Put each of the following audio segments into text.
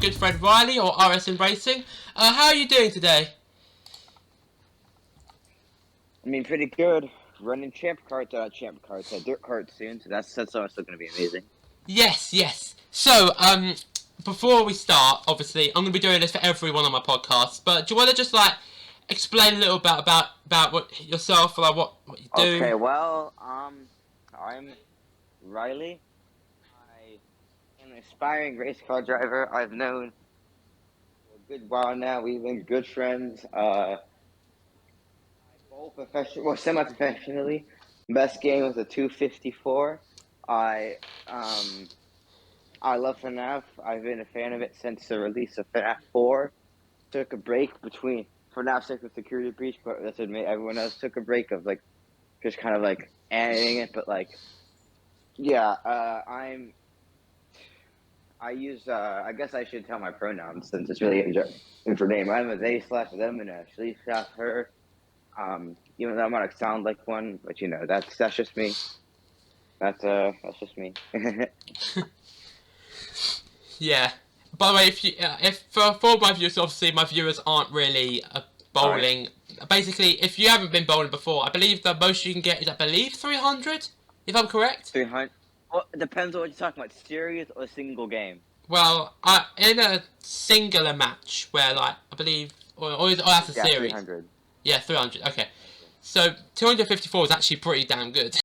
good friend Riley, or RSNRacing. How are you doing today? I mean, pretty good. Running dirt carts soon, so that's also going to be amazing. Yes. So, before we start, obviously, I'm going to be doing this for everyone on my podcast, but do you want to just, like, explain a little bit about what yourself, like, what you do? Okay, well, I'm Riley. I am an aspiring race car driver. I've known for a good while now. We've been good friends. Both semi-professionally. Best game was a 254. I love FNAF. I've been a fan of it since the release of FNAF 4. Took a break between FNAF 6 with Security Breach, but let's admit everyone else took a break of like just kind of like editing it. But like, yeah, I I guess I should tell my pronouns since it's really in for name. I'm a they/them and a she/her. Even though I might sound like one, but you know that's just me. That's just me. Yeah. By the way, if for my viewers, obviously my viewers aren't really bowling. Right. Basically, if you haven't been bowling before, I believe the most you can get is 300, if I'm correct. 300. Well, it depends on what you're talking about, series or single game. Well, in a singular match where, like, I believe, or that's a series. 300. Yeah, 300. Okay, so 254 is actually pretty damn good.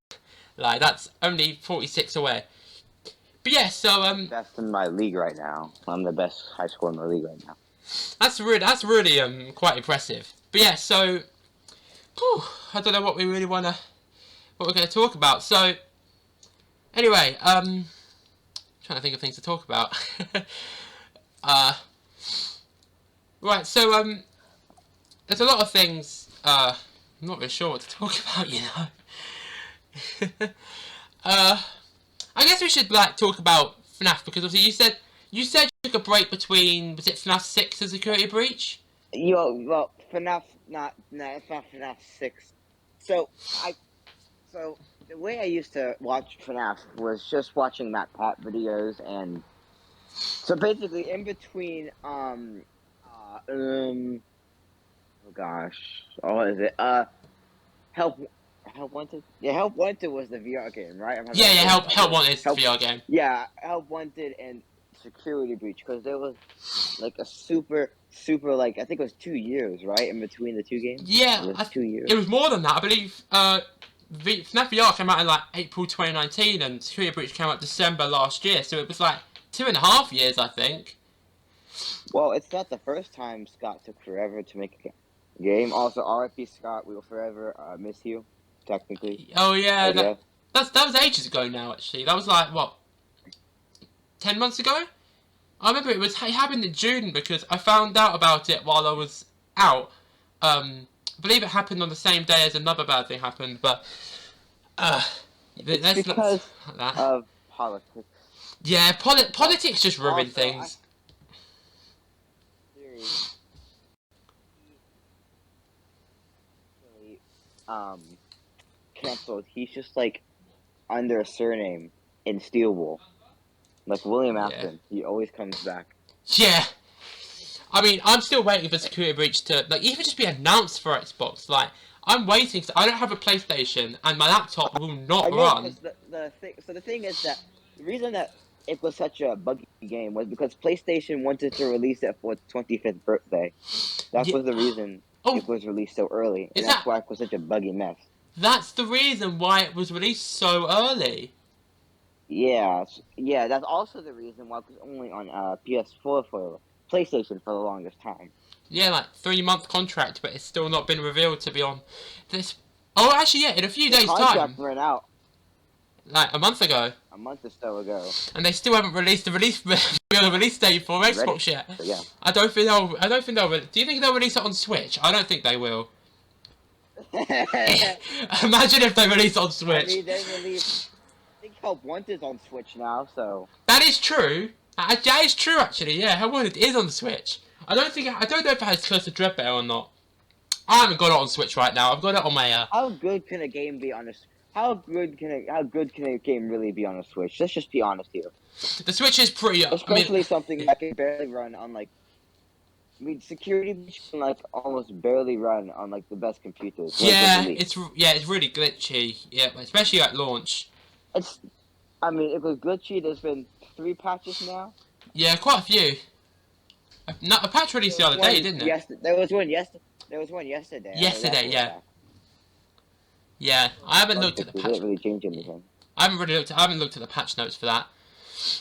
Like, that's only 46 away. But yeah, so Best in my league right now. I'm the best high scorer in my league right now. That's really quite impressive. But yeah, so I don't know what we're going to talk about. So anyway, trying to think of things to talk about. Right, so there's a lot of things. I'm not really sure what to talk about, you know. I guess we should like talk about FNAF because obviously you said you took a break between, was it FNAF 6 and Security Breach? Well, FNAF it's not FNAF 6. So the way I used to watch FNAF was just watching MattPat videos, and so basically in between oh gosh, what is it? Help Wanted? Yeah, Help Wanted was the VR game, right? Help Wanted is the VR game. Yeah, Help Wanted and Security Breach, because there was like a super like, I think it was 2 years, right, in between the two games? Yeah, it was 2 years. It was more than that, I believe. FNAF VR came out in like April 2019 and Security Breach came out December last year, so it was like 2.5 years, I think. Well, it's not the first time Scott took forever to make a game. Also, RIP Scott, we will forever miss you, technically. Oh yeah, that was ages ago now. Actually, that was like what, 10 months ago. I remember it happened in June because I found out about it while I was out. I believe it happened on the same day as another bad thing happened, but it's because of politics. Yeah, politics just ruin things. Cancelled. He's just like under a surname in Steelwool, like William Afton. Yeah. He always comes back. Yeah, I mean, I'm still waiting for Security Breach to like even just be announced for Xbox. Like, I'm waiting. I don't have a PlayStation, and my laptop will not run. The thing is that the reason that it was such a buggy game was because PlayStation wanted to release it for its 25th birthday. That was the reason it was released so early, and that's why it was such a buggy mess. That's the reason why it was released so early. Yeah, that's also the reason why it was only on PS4 for PlayStation for the longest time. Yeah, like 3-month contract, but it's still not been revealed to be on this. Oh, actually, yeah, in a few days' time. The contract ran out. Like a month ago. A month or so ago. And they still haven't released the release date for Xbox yet. Yeah. I don't think they'll. Do you think they'll release it on Switch? I don't think they will. Imagine if they release it on Switch. I mean, they released. I think Help Wanted is on Switch now, so. That is true. That is true, actually. Yeah, Help Wanted is on the Switch. I don't know if it has Curse of Dreadbear or not. I haven't got it on Switch right now. I've got it on my. How good can a game be on a? how good can a game really be on a Switch? Let's just be honest here. The Switch is pretty. Especially something that can barely run on like. I mean, security breach can like almost barely run on like the best computers. Yeah, it's really glitchy. Yeah, especially at launch. I mean, it was glitchy. There's been 3 patches now. Yeah, quite a few. A patch released the other day, didn't it? Yes, there was one yesterday. Yesterday, yeah. Yeah, I haven't looked at the patch. They didn't really change anything. I haven't looked at the patch notes for that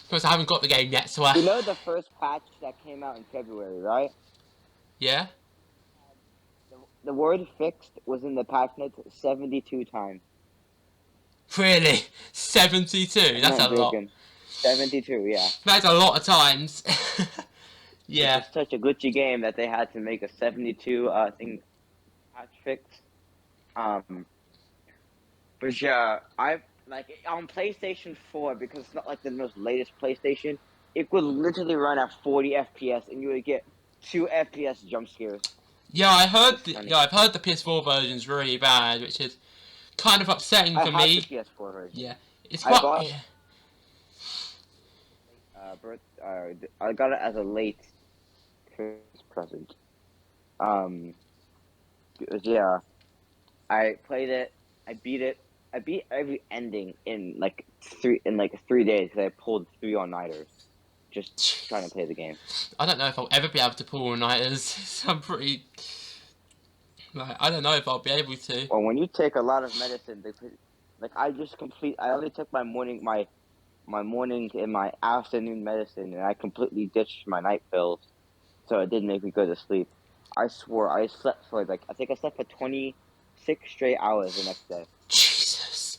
because I haven't got the game yet. So You know the first patch that came out in February, right? Yeah. The word "fixed" was in the patch notes 72 times. Really? 72? That's a lot. 72, yeah. That's a lot of times. Yeah. It's such a glitchy game that they had to make a 72 thing patch fix. But yeah, I've like on PlayStation 4 because it's not like the most latest PlayStation. It would literally run at 40 FPS, and you would get 2 FPS jump scares. Yeah, I've heard the PS4 version's really bad, which is kind of upsetting for me. I have the PS4 version. Yeah, it's quite. I got it as a late Christmas present. Yeah, I played it. I beat it. I beat every ending in like 3 days because I pulled 3 all-nighters just trying to play the game. I don't know if I'll ever be able to pull all-nighters. I'm pretty. Like, I don't know if I'll be able to. Well, when you take a lot of medicine, I only took my morning and my afternoon medicine, and I completely ditched my night pills, so it didn't make me go to sleep. I swore I slept for I think I slept for 26 straight hours the next day. Jesus.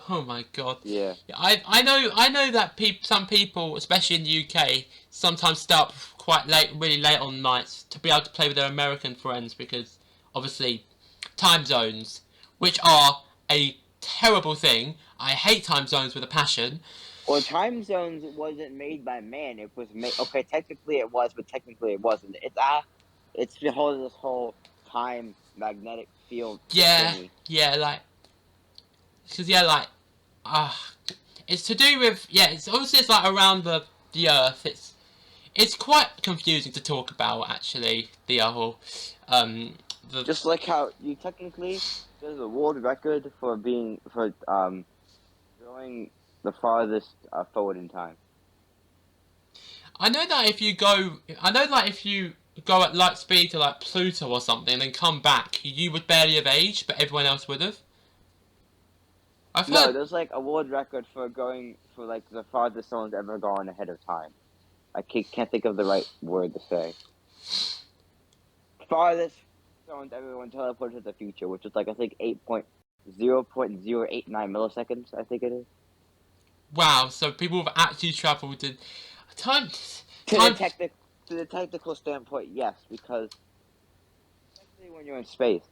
Oh my god. Yeah. I know that some people, especially in the UK, sometimes stay up quite late, really late on nights to be able to play with their American friends because obviously time zones, which are a terrible thing. I hate time zones with a passion. Well, time zones wasn't made by man. It was made. Okay, technically it was, but technically it wasn't. It's this whole time magnetic field. Yeah, thingy. yeah, like, because it's to do with It's obviously it's like around the Earth. It's quite confusing to talk about actually. The whole just like how you technically there's a world record for going the farthest forward in time. I know that if you go at light speed to like Pluto or something and then come back, you would barely have aged, but everyone else would have. No, there's like a world record for going for like the farthest someone's ever gone ahead of time. I can't think of the right word to say. Farthest someone's ever teleported to the future, which is like I think 8.0.089 milliseconds. I think it is. Wow, so people have actually travelled in time. To the technical standpoint, yes, because especially when you're in space.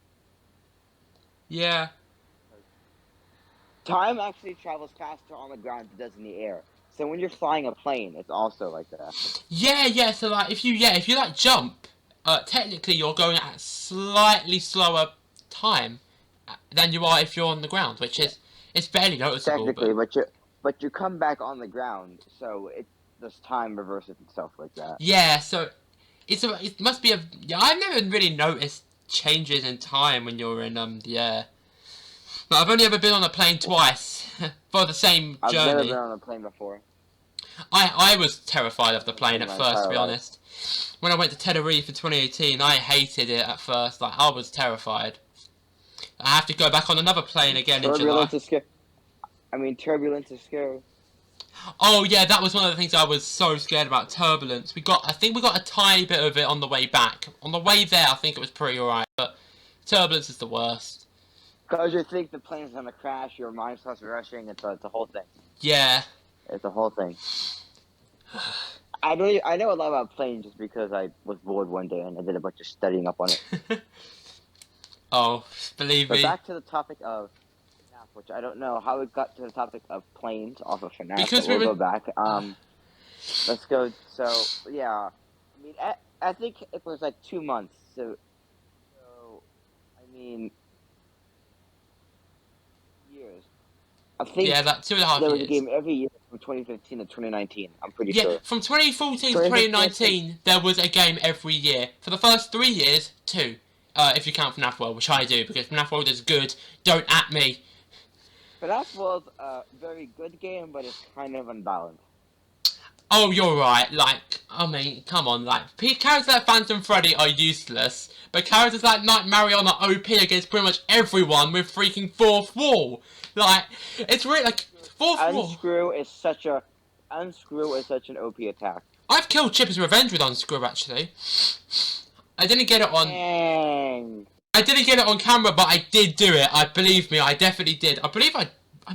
Yeah. Time actually travels faster on the ground than it does in the air. So when you're flying a plane, it's also like that. Yeah. So like if you like jump, technically you're going at a slightly slower time than you are if you're on the ground, which is it's barely noticeable. Technically, but you come back on the ground, so this time reverses itself like that. Yeah, so it must be I've never really noticed changes in time when you're in the air. But I've only ever been on a plane twice for the same journey. I've never been on a plane before. I was terrified of the plane at first, to be honest. When I went to Tenerife in 2018, I hated it at first. Like I was terrified. I have to go back on another plane again in July. Turbulence is scary. Oh yeah, that was one of the things I was so scared about. Turbulence. I think we got a tiny bit of it on the way back. On the way there, I think it was pretty alright, but turbulence is the worst. Because you think the plane's gonna crash, your mind starts rushing. It's a whole thing. Yeah. It's a whole thing. I know a lot about planes just because I was bored one day and I did a bunch of studying up on it. Oh, believe me. But back to the topic of FNAF, which I don't know how it got to the topic of planes off of FNAF. Because we'll go back. Let's go. So yeah, I think it was like 2 months. So years. I think Yeah, like 2.5 there was a years. game every year from 2015 to 2019. I'm pretty Yeah, sure. from 2014 to 2015, 2019, there was a game every year. For the first 3 years, 2. If you count FNAF World, which I do, because FNAF World is good. Don't at me. FNAF was a very good game, but it's kind of unbalanced. Oh, you're right. Like, I mean, come on. Like, characters like Phantom Freddy are useless, but characters like Night Marion are OP against pretty much everyone with freaking fourth wall. Like, it's really like fourth wall. Unscrew is such an OP attack. I've killed Chipper's Revenge with Unscrew actually. I didn't get it on. Dang. I didn't get it on camera, but I did do it. I believe me, I definitely did. I believe I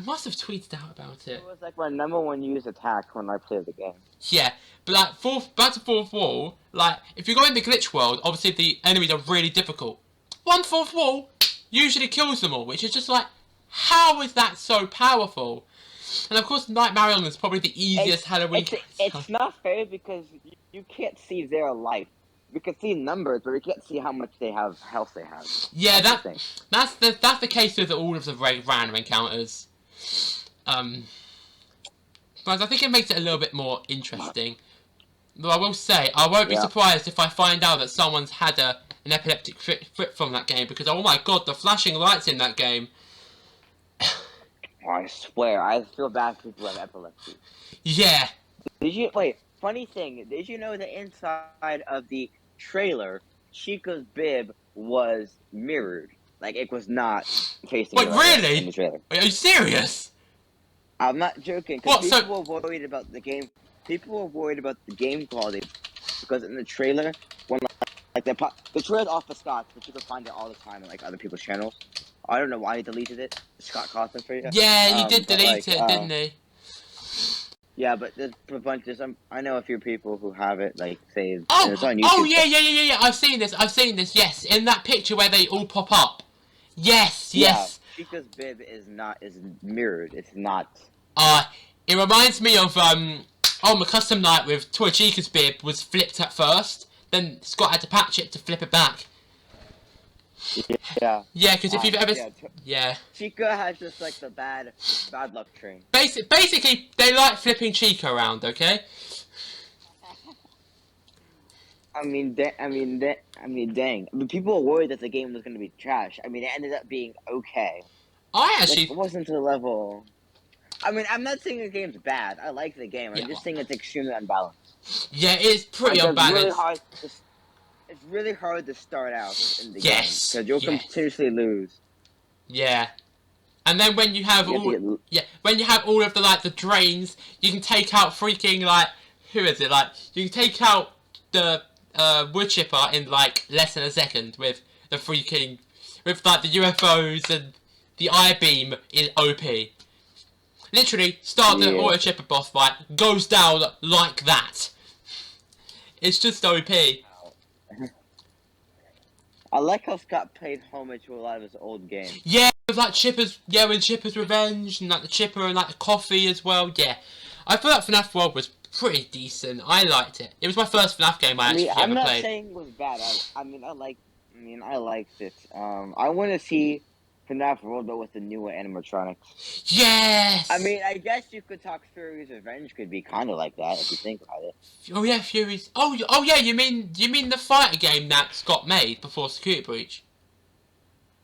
must have tweeted out about it. It was like my #1 used attack when I played the game. Yeah, but like back to fourth wall, like if you go in the glitch world, obviously the enemies are really difficult. One fourth wall usually kills them all, which is just like, how is that so powerful? And of course, Night Marion is probably the easiest Halloween. It's not fair because you can't see their life. We can see numbers, but we can't see how much they have, health they have. Yeah, that's the case with all of the random encounters. But I think it makes it a little bit more interesting. Though I will say, I won't be surprised if I find out that someone's had an epileptic fit from that game, because oh my god, the flashing lights in that game. I swear, I feel bad for people who have epilepsy. Yeah. Funny thing, did you know the inside of the trailer, Chica's bib was mirrored? Like, it was not facing Wait, really? in the trailer. Are you serious? I'm not joking, because people were worried about the game. People were worried about the game quality, because in the trailer, when the trailer's off the Scotch, but you can find it all the time on like other people's channels. I don't know why he deleted it. Scott Cawthon for you. Yeah, he did delete it, didn't he? Yeah, but there's a bunch of I know a few people who have it like saved. Oh, it's on YouTube. oh yeah. I've seen this. Yes, in that picture where they all pop up. Yes. Chica's bib is mirrored. It's not. It reminds me of my custom night with Toy Chica's bib was flipped at first. Then Scott had to patch it to flip it back. Yeah. Yeah, because if you've ever... Yeah. Chica has just, like, the bad luck train. Basically, they like flipping Chica around, okay? I mean, dang. I mean, people were worried that the game was going to be trash. I mean, it ended up being okay. It wasn't to the level... I mean, I'm not saying the game's bad. I like the game. I'm just saying it's extremely unbalanced. Yeah, it is pretty unbalanced. It's really hard to start out in the game because you'll continuously lose. Yeah, and then when you have when you have all of the drains, you can take out freaking who is it? You can take out the wood chipper in less than a second with the freaking the UFOs and the I-beam in OP. Literally, start the auto chipper boss fight, goes down like that. It's just OP. I like how Scott paid homage to a lot of his old games. Yeah, with Chipper's, with Chipper's Revenge, and the Chipper and the coffee as well, yeah. I thought FNAF World was pretty decent. I liked it. It was my first FNAF game I actually ever played. I'm not saying it was bad. I liked it. I want to see FNAF World, but with the newer animatronics. Yes! I mean, I guess you could talk Fury's Revenge could be kind of like that if you think about it. Oh yeah, Fury's. Oh yeah, you mean the fighter game that Scott made before Security Breach?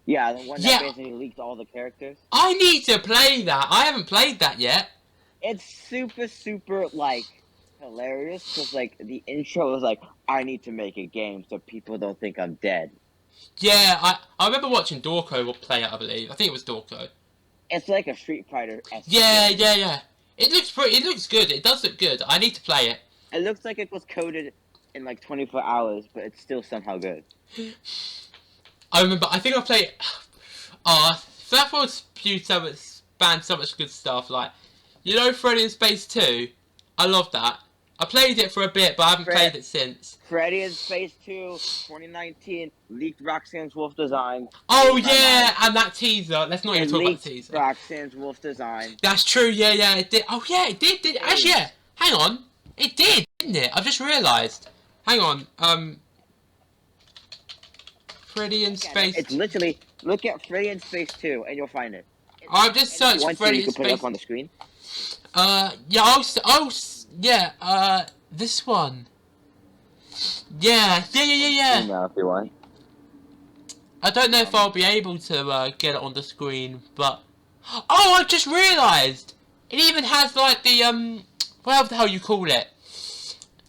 Yeah, the one that basically leaked all the characters. I need to play that. I haven't played that yet. It's super hilarious because the intro is I need to make a game so people don't think I'm dead. Yeah, I remember watching Dorko play it, I believe. I think it was Dorko. It's like a Street Fighter. Yeah. It looks good. It does look good. I need to play it. It looks like it was coded in 24 hours, but it's still somehow good. I remember, I think I played... FNAF World spanned so much good stuff. Freddy in Space 2? I love that. I played it for a bit, but I haven't played it since. Freddy in Space 2, 2019, leaked Roxanne's Wolf design. Oh yeah, and that teaser. Let's not even talk about the teaser. Roxanne's Wolf design. That's true, yeah, it did. Oh yeah, it did. Actually, yeah. Hang on. It did, didn't it? I've just realised. Hang on, Freddy in Space... It's literally, look at Freddy in Space 2, and you'll find it. I've just searched Once Freddy you in can put it up space. on the screen. Yeah, yeah, this one. Yeah. Email if you want. I don't know if I'll be able to get it on the screen, but oh, I just realised it even has like the whatever the hell you call it.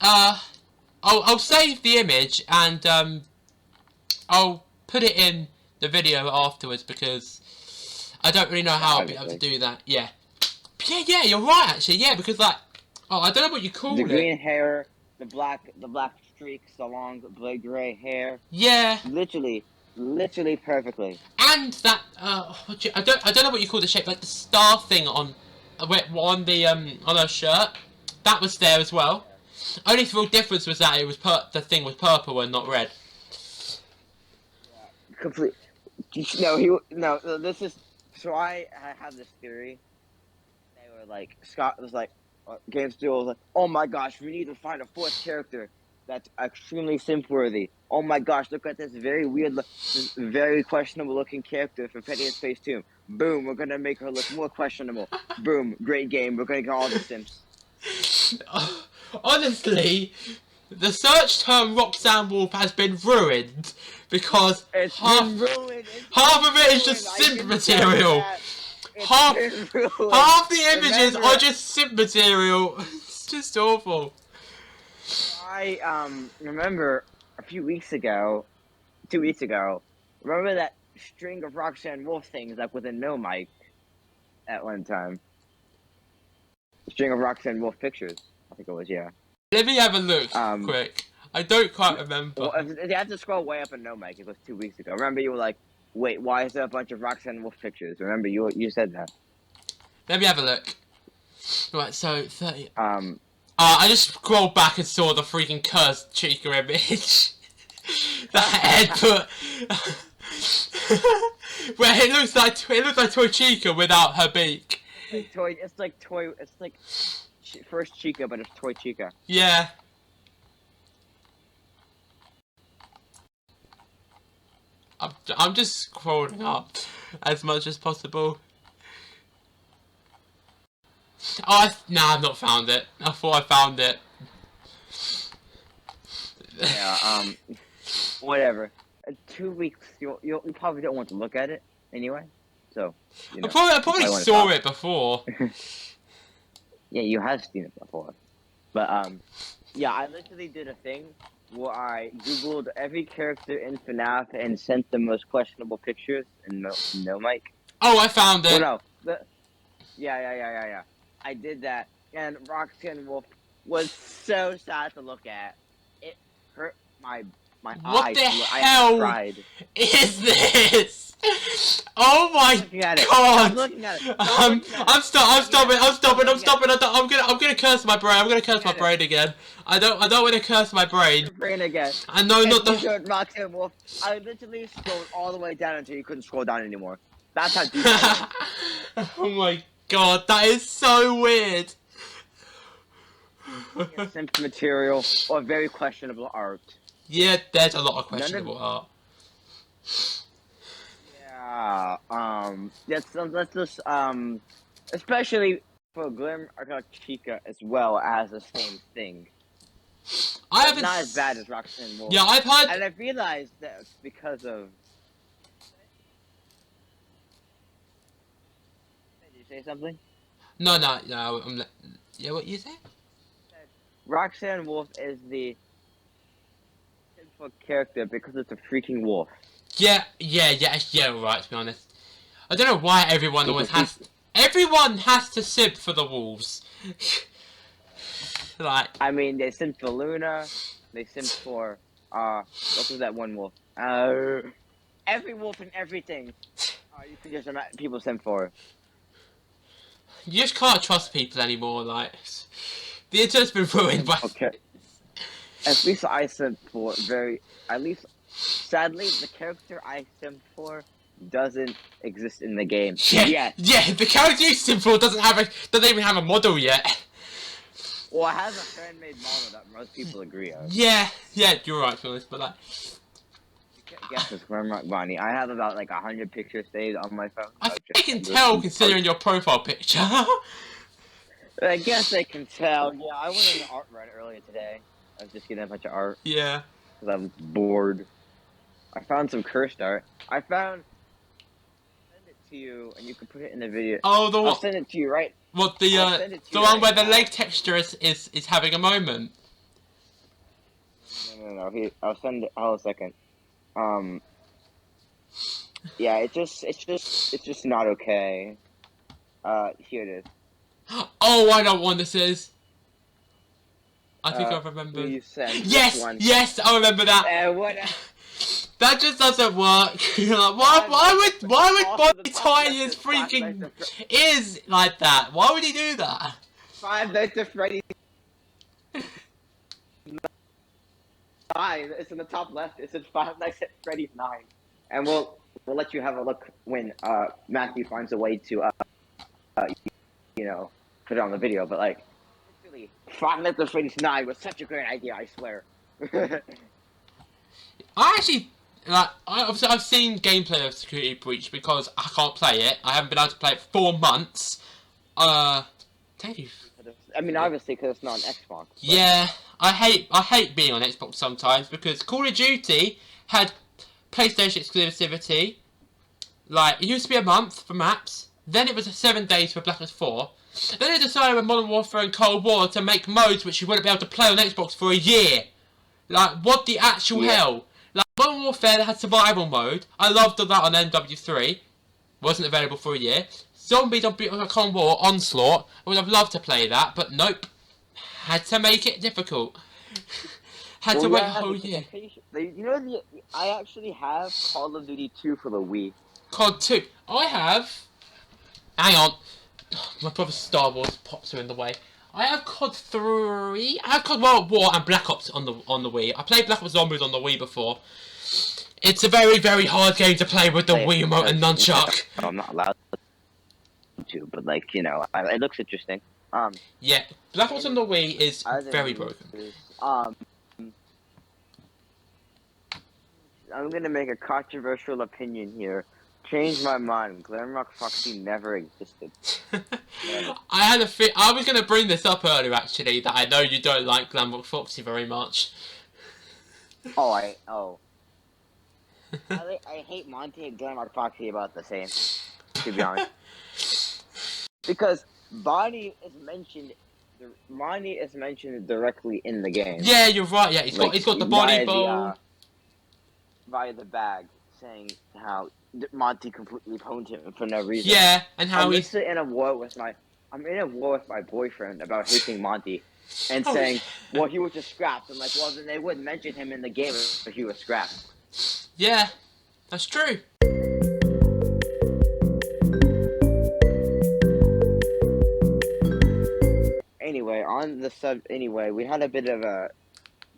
I'll save the image and I'll put it in the video afterwards because I don't really know how I'll be able to do that. Yeah, you're right actually. Yeah, because like, oh, I don't know what you call it. The green hair, the black streaks, the long gray hair. Yeah. Literally perfectly. And that I don't know what you call the shape, like the star thing on on her shirt. That was there as well. Only real difference was that it was the thing was purple and not red. Yeah, complete. No. This is so. I have this theory. They were like Scott was like, Game Studio was like, oh my gosh, we need to find a fourth character that's extremely simp-worthy. Oh my gosh, look at this very weird, this very questionable-looking character from Freddy in Space 2. Boom, we're gonna make her look more questionable. Boom, great game. We're gonna get all the simps. Honestly, the search term Roxanne Wolf has been ruined because half of it is just simp material. Half the images are just simp material. It's just awful. I remember a few weeks ago, 2 weeks ago, remember that string of Roxanne Wolf things like with a no mic at one time? String of Roxanne Wolf pictures, I think it was, yeah. Let me have a look quick. I don't quite remember. Well, you have to scroll way up in no mic. It was 2 weeks ago. Remember, you were like, "Wait, why is there a bunch of Roxanne Wolf pictures?" Remember, you said that. Let me have a look. Right, so 30. I just scrolled back and saw the freaking cursed Chica image. That head put. Where it looks like Toy Chica without her beak. It's like first Chica, but it's Toy Chica. Yeah. I'm just scrolling up as much as possible. Oh, I've not found it. I thought I found it. Yeah, whatever. 2 weeks, you probably don't want to look at it anyway. So, you know, I probably saw it before. Yeah, you have seen it before. But, yeah, I literally did a thing where I googled every character in FNAF and sent the most questionable pictures and no mic. Oh, I found it. Oh, no. Yeah. I did that, and Roxanne Wolf was so sad to look at. It hurt my eyes. What the hell is this? Oh my god! I'm looking at it. I'm stopping. I'm gonna curse my brain. I'm gonna curse my brain again. I don't want to curse my brain. Brain again. I know not the. Roxanne Wolf. I literally scrolled all the way down until you couldn't scroll down anymore. That's how deep it is. Oh my god, that is so weird. Simp material or very questionable art. Yeah, there's a lot of questionable art. Yeah, let's just, especially for Glim or Chica as well as the same thing. I haven't. Not as bad as Roxanne Wolf. Yeah, I've heard. And I've realized that it's because of. Did you say something? No. Yeah, what you say? Roxanne Wolf is the sinful character because it's a freaking wolf. Yeah, right, to be honest. I don't know why everyone always has... Everyone has to simp for the wolves. Like... I mean, they simp for Luna, they simp for, what was that one wolf? Every wolf and everything, you can just imagine people simp for. You just can't trust people anymore, like... The internet's been ruined by... Okay. At least I simp for sadly, the character I simp for doesn't exist in the game. Yeah, the character you simp for doesn't even have a model yet. Well, it has a fan-made model that most people agree on. Yeah, you're right, to be honest, but like... Guess it's Glamrock Bonnie. I have about like 100 pictures saved on my phone. I think I can tell considering your profile picture. I guess I can tell. Yeah, I went on an art run earlier today. I was just getting a bunch of art. Yeah. Because I'm bored. I found some cursed art. I'll send it to you, and you can put it in the video. Oh, the I'll what? send it to you right. What the the one where the leg texture is having a moment. No. Here, I'll send it. Hold a second. Yeah, it's just not okay. Here it is. Oh, I know what one this is. I think I remember. You send yes, one. yes, I remember that. What? That just doesn't work. why would Bonnie Tyler's freaking is like that? Why would he do that? Five Nights at Freddy's 9. It's in the top left. It says Five Nights at Freddy's 9, and we'll let you have a look when Matthew finds a way to put it on the video. But like, really, Five Nights at Freddy's 9 was such a great idea. I swear. I actually. Like, I've seen gameplay of Security Breach because I can't play it. I haven't been able to play it for 4 months. Thank you. I mean, obviously, because it's not an Xbox. But... Yeah, I hate being on Xbox sometimes because Call of Duty had PlayStation exclusivity. Like, it used to be a month for maps. Then it was 7 days for Black Ops 4. Then they decided with Modern Warfare and Cold War to make modes which you wouldn't be able to play on Xbox for a year. Like, what the actual hell? Like, Modern Warfare had survival mode. I loved that on MW3. Wasn't available for a year. Zombies on Cold War Onslaught. I would have loved to play that, but nope. Had to make it difficult. Had to wait a whole year. I actually have Call of Duty 2 for the Wii. COD 2. I have... Hang on. My brother's Star Wars pops are in the way. I have COD 3. I have COD World War and Black Ops on the Wii. I played Black Ops Zombies on the Wii before. It's a very, very hard game to play with the Wii remote and nunchuck. I'm not allowed to, but like, it looks interesting. Yeah, Black Ops on the Wii is very broken. I'm gonna make a controversial opinion here. Change my mind. Glamrock Foxy never existed. I was gonna bring this up earlier actually, that I know you don't like Glamrock Foxy very much. I hate Monty and Glamrock Foxy about the same, to be honest. Because Bonnie is mentioned directly in the game. Yeah, you're right. Yeah, he's got the body bowl via the bag, saying how Monty completely pwned him for no reason. Yeah, and how I'm in a war with my boyfriend about hating Monty, and saying, well, he was just scrapped. I'm like, well, then they wouldn't mention him in the game if he was scrapped. Yeah, that's true. Anyway, we had a bit of a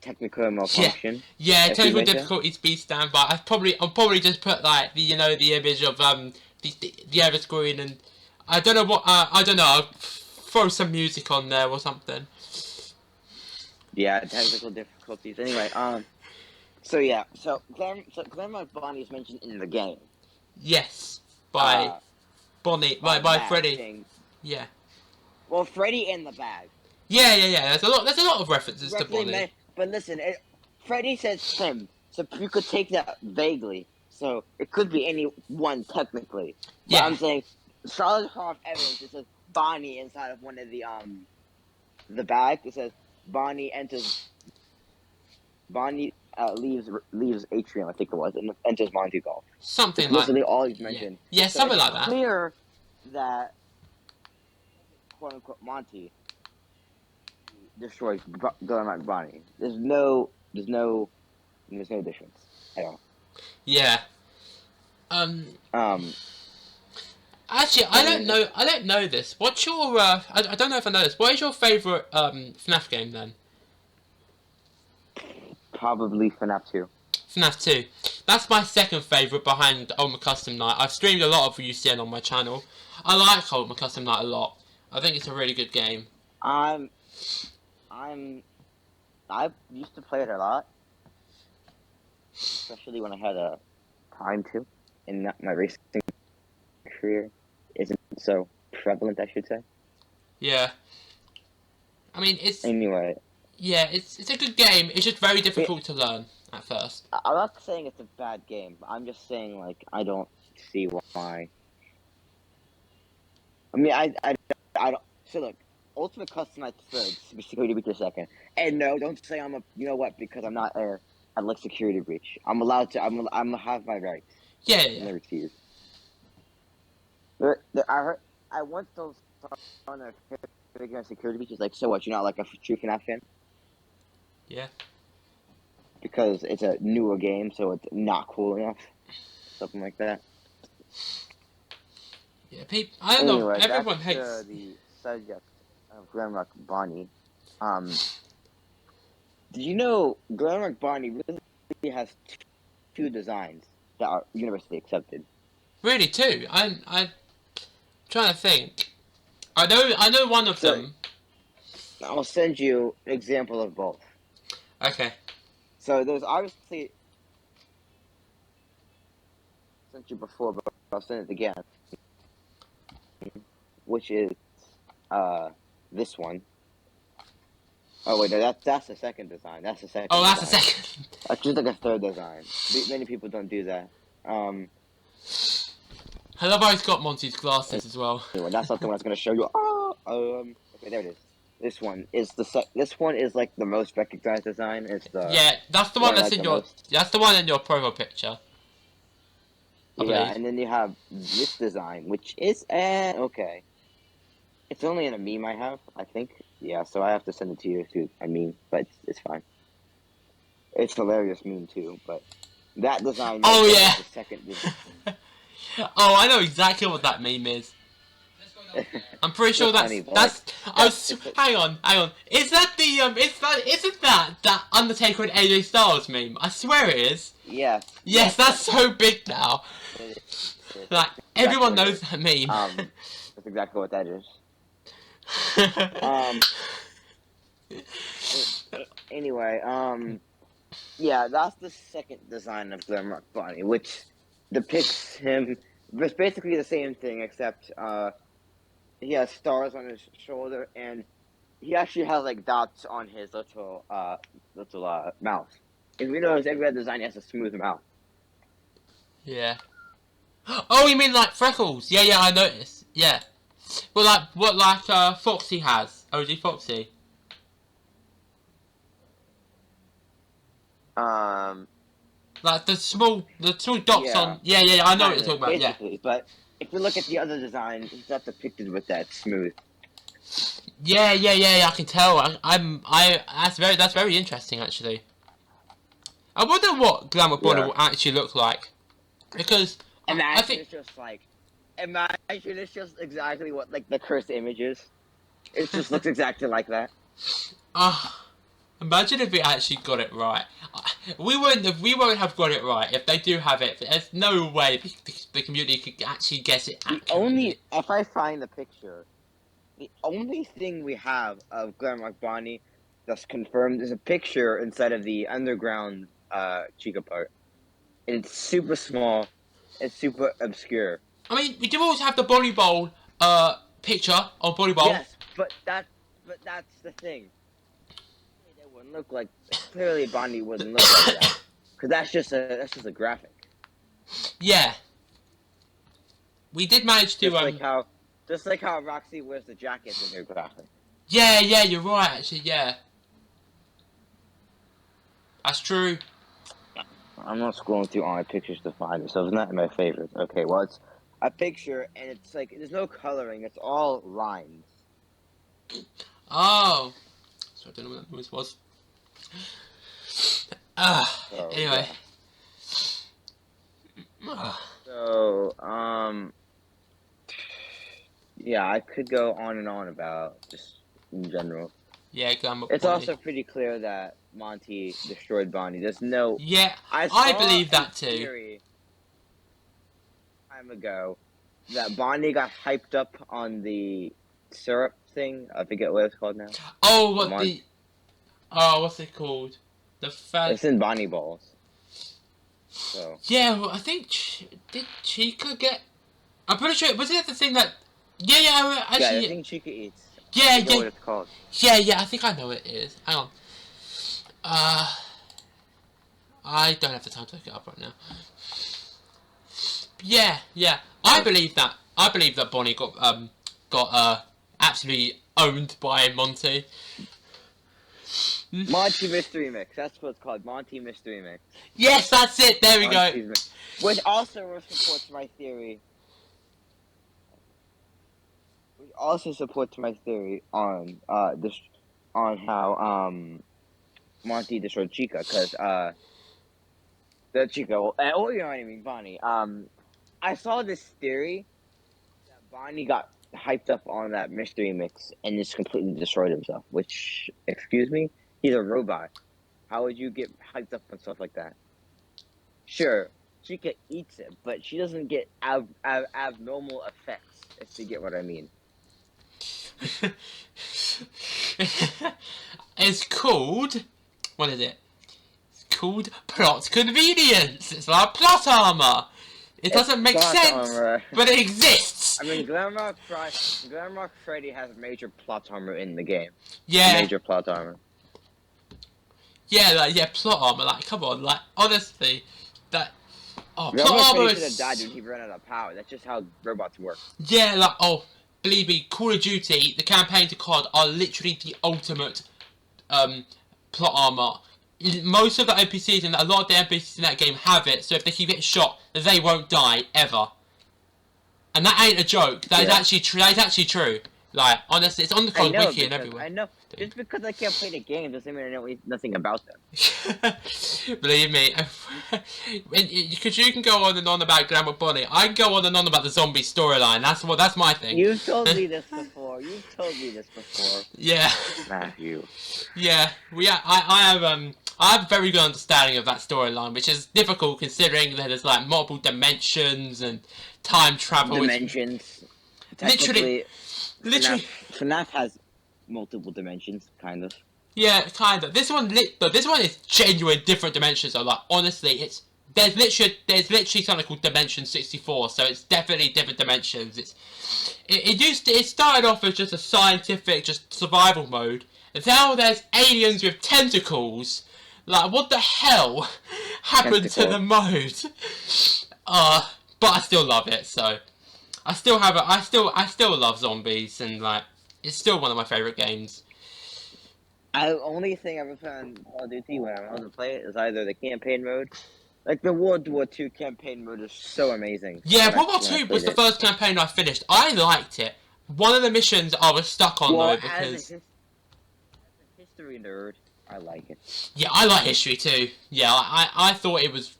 technical malfunction. Yeah, technical difficulties speed stand by. I'll probably just put like the image of the other screen, and I don't know what I'll throw some music on there or something. Yeah, technical difficulties. Anyway, so Glamrock Bonnie is mentioned in the game. Yes, by Bonnie, by Freddy. Yeah. Well, Freddy in the bag. Yeah. There's a lot of references to Bonnie. But listen, Freddy says him, so you could take that vaguely. So it could be anyone technically. But I'm saying Charlotte Croft evidence. It says Bonnie inside of one of the bag. It says Bonnie leaves Atrium, I think it was, and enters Monty Golf. Something like literally all he's mentioned. Yeah, so something like that. It's clear that quote unquote Monty destroys Glamrock Bonnie. There's no difference at all. Yeah. Actually, I don't know this. What's your I don't know if I know this. What is your favourite FNAF game then? Probably FNAF 2. FNAF 2. That's my second favourite behind Ultimate Custom Night. I've streamed a lot of UCN on my channel. I like Ultimate Custom Night a lot. I think it's a really good game. I used to play it a lot. especially when I had a time to, and not my racing career isn't so prevalent, I should say. Yeah. I mean, it's Anyway, it's a good game. It's just very difficult to learn at first. I'm not saying it's a bad game, but I'm just saying, like, I don't see why. I mean, I don't. So look, Ultimate Customized Threads, security breach a second. And no, don't say I'm a. You know what? Because I'm not a. I like security breach. I'm allowed to. I'm gonna have my rights. Yeah, I'm yeah. never refuse. I heard. I once told someone that security breach is like, so what? You're not like a true FNAF fan? Yeah. Because it's a newer game, so it's not cool enough. Something like that. Yeah, I don't know. Anyway, Everyone that's hates. the subject of Glamrock Bonnie. Did you know Glamrock Bonnie really has two designs that are universally accepted? Really, too. I'm trying to think. I know one of So them. I'll send you an example of both. Okay. So there's obviously sent you before, but I'll send it again, which is this one. Oh wait, no, that's the second design. That's the second. Oh, that's the design. second. That's just like a third design. Many people don't do that. I love how he's got Monty's glasses as well. Anyway, that's not the one I was gonna show you. Okay, there it is. This one is This one is like the most recognized design. It's the Yeah, that's the one that's like in the your. most. That's the one in your profile picture. I Yeah, believe. and then you have this design, which is okay. It's only in a meme I have, I think. Yeah, so I have to send it to you through a meme, but it's fine. It's hilarious meme too, but that design. Oh Right there yeah. is the second design. Oh, I know exactly what that meme is. I'm pretty sure It's that's funny, but that's. like, Hang on. Is that the Isn't that Undertaker and AJ Styles meme? I swear it is. yes. Yes, that's so big now. It is. Like everyone knows that meme. That's exactly what that is. Anyway, yeah, that's the second design of Glamrock Bonnie, which depicts him. It's basically the same thing, except he has stars on his shoulder, and he actually has like dots on his little mouth. If you notice, every other design has a smooth mouth. Yeah. Oh, you mean like freckles? Yeah, I noticed. Yeah. Well, like what Foxy has. OG Foxy. Like the small dots Yeah, on. Yeah, I know what kind you're of talking about. Yeah. basically. But if you look at the other design, he's not depicted with that smooth. Yeah. I can tell. That's very interesting actually. I wonder what Glamour Bonnie will actually look like, because I think It's just like, imagine it's just exactly what like the cursed image is. It just looks exactly like that. Imagine if we actually got it right. We won't have got it right if they do have it. There's no way the community could actually guess it accurately. If I find the picture, the only thing we have of Glamrock Bonnie that's confirmed is a picture inside of the underground Chica part. And it's super small. It's super obscure. I mean, we do always have the Bonnie Bowl picture of Bonnie Bowl. Yes, but that's the thing. They wouldn't look like clearly Bonnie wouldn't look like that, because that's just a graphic. Yeah. We did manage to just like how Roxy wears the jacket in her graphic. Yeah, you're right actually. Yeah. That's true. I'm not scrolling through all my pictures to find it, so it's not in my favorites. Okay, well, it's a picture, and it's like, there's no coloring, it's all lines. Oh. So I don't know what that noise was. Anyway. Yeah. So, yeah, I could go on and on about just in general. Yeah, Glamour It's Bonnie. also pretty clear that Monty destroyed Bonnie. There's no. Yeah, I believe that too. Theory time ago that Bonnie got hyped up on the syrup thing. I forget what it's called now. Oh, what's it called? It's in Bonnie balls. So Yeah, well, I think did Chica get? I'm pretty sure was it the thing that? Yeah, yeah, actually, the thing Chica eats. I yeah, forget what it's called. yeah. I think I know what it is. Hang on. I don't have the time to look it up right now. Yeah. I believe that. I believe that Bonnie got absolutely owned by Monty. Monty Mystery Mix. That's what it's called. Monty Mystery Mix. Yes, that's it. There we go. Which also supports my theory. Which also supports my theory on this, on how Monty destroyed Chica, because the Chica. Oh, you know what I mean, Bonnie. I saw this theory that Bonnie got hyped up on that mystery mix and just completely destroyed himself. Which, excuse me, he's a robot. How would you get hyped up on stuff like that? Sure, Chica eats it, but she doesn't get abnormal effects, if you get what I mean. It's called. What is it? It's called plot convenience. It's like plot armor. It doesn't make sense, but it exists. I mean, Glamrock Freddy has major plot armor in the game. Yeah. Major plot armor. Yeah, plot armor. Like, come on, like, honestly, that. Oh, Glamrock plot armor Freddy is. should have died when he ran out of power. That's just how robots work. Yeah, like, oh, believe me, Call of Duty, the campaign to COD are literally the ultimate plot armor. Most of the NPCs and a lot of the NPCs in that game have it, so if they keep getting shot, they won't die ever. And that ain't a joke. That is actually true. That is actually true. Like, honestly, it's on the COD wiki and everywhere. I know. Just because I can't play the game doesn't mean I know nothing about them. Believe me, because you can go on and on about Grandma Bonnie, I can go on and on about the zombie storyline. That's my thing. You've told me this before. Yeah. Matthew. Yeah. I have a very good understanding of that storyline, which is difficult considering that there's like multiple dimensions and time travel. Dimensions. Literally. FNAF has multiple dimensions, kind of. Yeah, kind of. This one is genuine different dimensions. So, like, honestly, there's literally something called Dimension 64. So it's definitely different dimensions. It started off as just a scientific, just survival mode, and now there's aliens with tentacles. Like, what the hell happened to the mode? But I still love it. So I still love zombies, and like, it's still one of my favorite games. The only thing I've ever found Call of Duty when I want to play it is either the campaign mode. Like, the World War II campaign mode is so amazing. Yeah, World War II was the first campaign I finished. I liked it. One of the missions I was stuck on, though, because... As a history nerd, I like it. Yeah, I like history, too. Yeah, I thought it was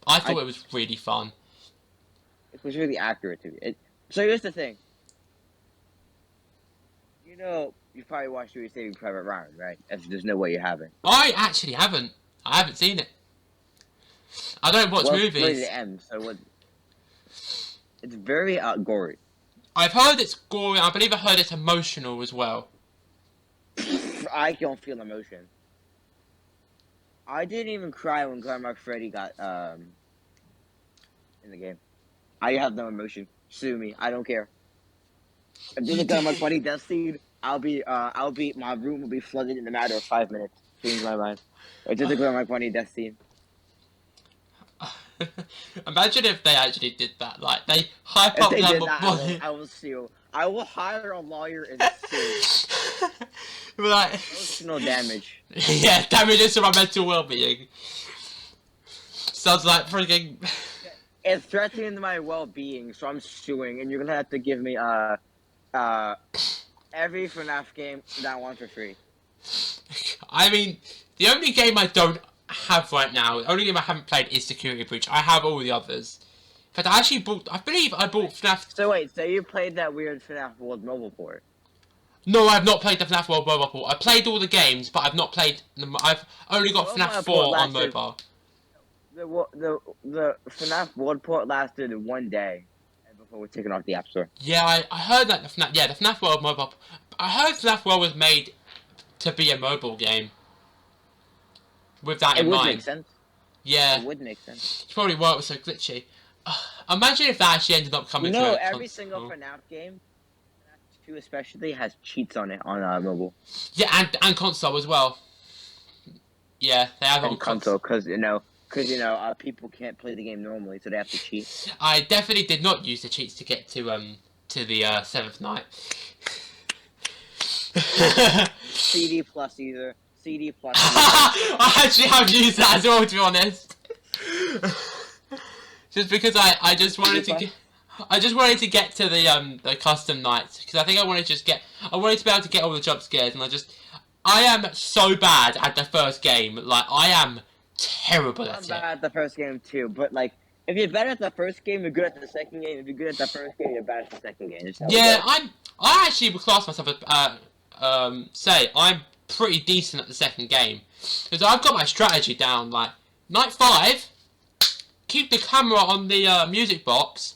really fun. It was really accurate, too. So here's the thing. You know, you probably watched Saving Private Ryan, right? There's no way you haven't. I actually haven't. I haven't seen it. I don't watch movies. It's rated M, so it's very gory. I've heard it's gory. I believe I heard it's emotional as well. I don't feel emotion. I didn't even cry when Grandma Freddy got in the game. I have no emotion. Sue me. I don't care. If there's a Grandma Freddy death scene, my room will be flooded in a matter of 5 minutes. Change my mind. If there's a Grandma Freddy death scene. Imagine if they actually did that. Like, they hype up Grandma Bonnie. I will sue. I will hire a lawyer and sue. Like, emotional damage. Yeah, damages to my mental well-being. Sounds like freaking... It's threatening my well-being, so I'm suing, and you're gonna have to give me every FNAF game that I want for free. I mean, the only game I don't have right now, the only game I haven't played is Security Breach. I have all the others. In fact, I believe I bought FNAF... So wait, so you played that weird FNAF World Mobile port? No, I've not played the FNAF World Mobile port. I played all the games, but I've not played... I've only got FNAF 4 on mobile. The FNAF World port lasted 1 day before we're taking off the App Store. Yeah, I heard that the FNAF World mobile... I heard FNAF World was made to be a mobile game. With that in mind. It would make sense. Yeah. It would make sense. It's probably why it was so glitchy. Imagine if that actually ended up coming to a Every console. single FNAF game, FNAF 2 especially, has cheats on it on mobile. Yeah, and console as well. Yeah, they have on console because people can't play the game normally, so they have to cheat. I definitely did not use the cheats to get to the seventh night. CD plus either. CD plus. I actually have used that as well, to be honest. Just because I just wanted to get. I just wanted to get to the custom nights because I think I wanted to be able to get all the jump scares, and I am so bad at the first game. Like, I am terrible at it. I'm bad at the first game too, but like, if you're bad at the first game, you're good at the second game. If you're good at the first game, you're bad at the second game. Yeah, I actually would class myself as say I'm pretty decent at the second game because I've got my strategy down. Like, night 5, keep the camera on the music box.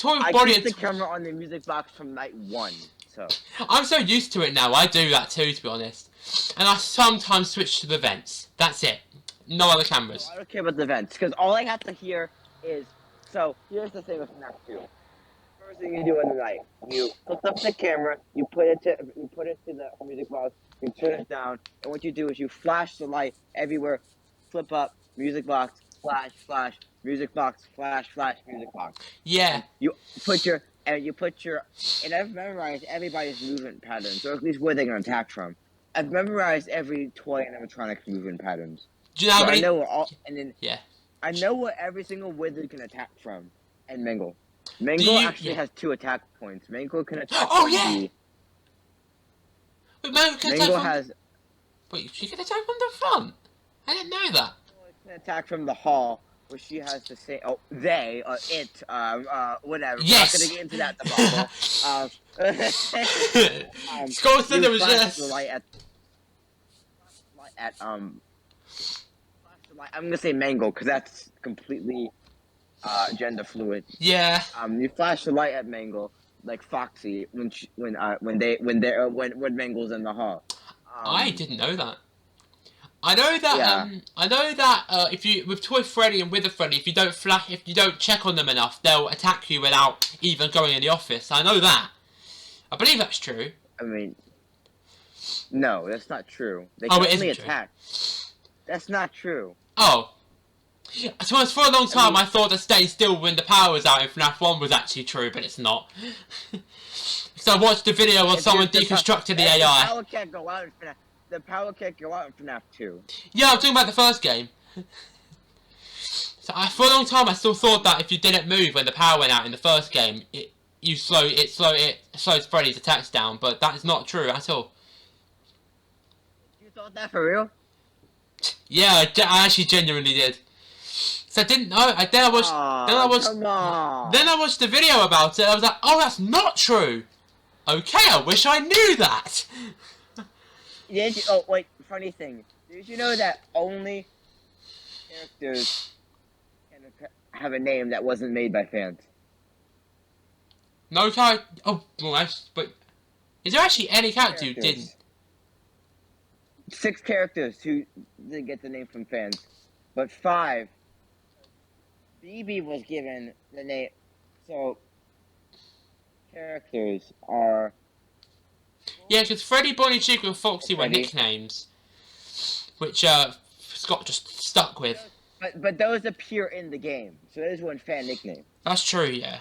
I keep the camera on the music box from night 1. So I'm so used to it now. I do that too, to be honest. And I sometimes switch to the vents. That's it. No other cameras. I don't care about the vents because all I have to hear is. So here's the thing with FNAF 2. First thing you do in the night, you flip up the camera, you put it to the music box, you turn it down, and what you do is you flash the light everywhere. Flip up, music box, flash, flash, music box, flash, flash, music box. Yeah. And I've memorized everybody's movement patterns, or at least where they're gonna attack from. I've memorized every toy and animatronics movement patterns. Do you know how many? I know what every single wizard can attack from, and Mangle. Mangle actually has 2 attack points. Mangle can attack. Oh yeah. Wait, Mangle has. Wait, she can attack from the front. I didn't know that. Can attack from the hall, where she has to say, whatever. Yes. We're not gonna get into that debacle. Skull said there was yes. I'm gonna say Mangle because that's completely gender fluid. Yeah. You flash the light at Mangle like Foxy when Mangle's in the hall. I didn't know that. I know that. If you with Toy Freddy and Wither Freddy, if you don't check on them enough, they'll attack you without even going in the office. I know that. I believe that's true. I mean, no, that's not true. They can only attack. That's not true. Oh. So for a long time, I thought that stay still when the power was out in FNAF 1 was actually true, but it's not. So I watched a video of someone deconstructing the AI. The power can't go out in FNAF. The power can't go out in FNAF 2. Yeah, I'm talking about the first game. So for a long time, I still thought that if you didn't move when the power went out in the first game, it slows Freddy's attacks down, but that is not true at all. You thought that for real? Yeah, I actually genuinely did. So I didn't know. Then I watched the video about it. I was like, oh, that's not true. Okay, I wish I knew that. Funny thing. Did you know that only characters can have a name that wasn't made by fans? No character. Oh, well, but is there actually any character who didn't? 6 characters who didn't get the name from fans, but 5. BB was given the name. So characters are. Yeah, because Freddy, Bonnie, Chica, and Foxy were nicknames, which Scott just stuck with. But those appear in the game, so those weren't fan nicknames. That's true, yeah.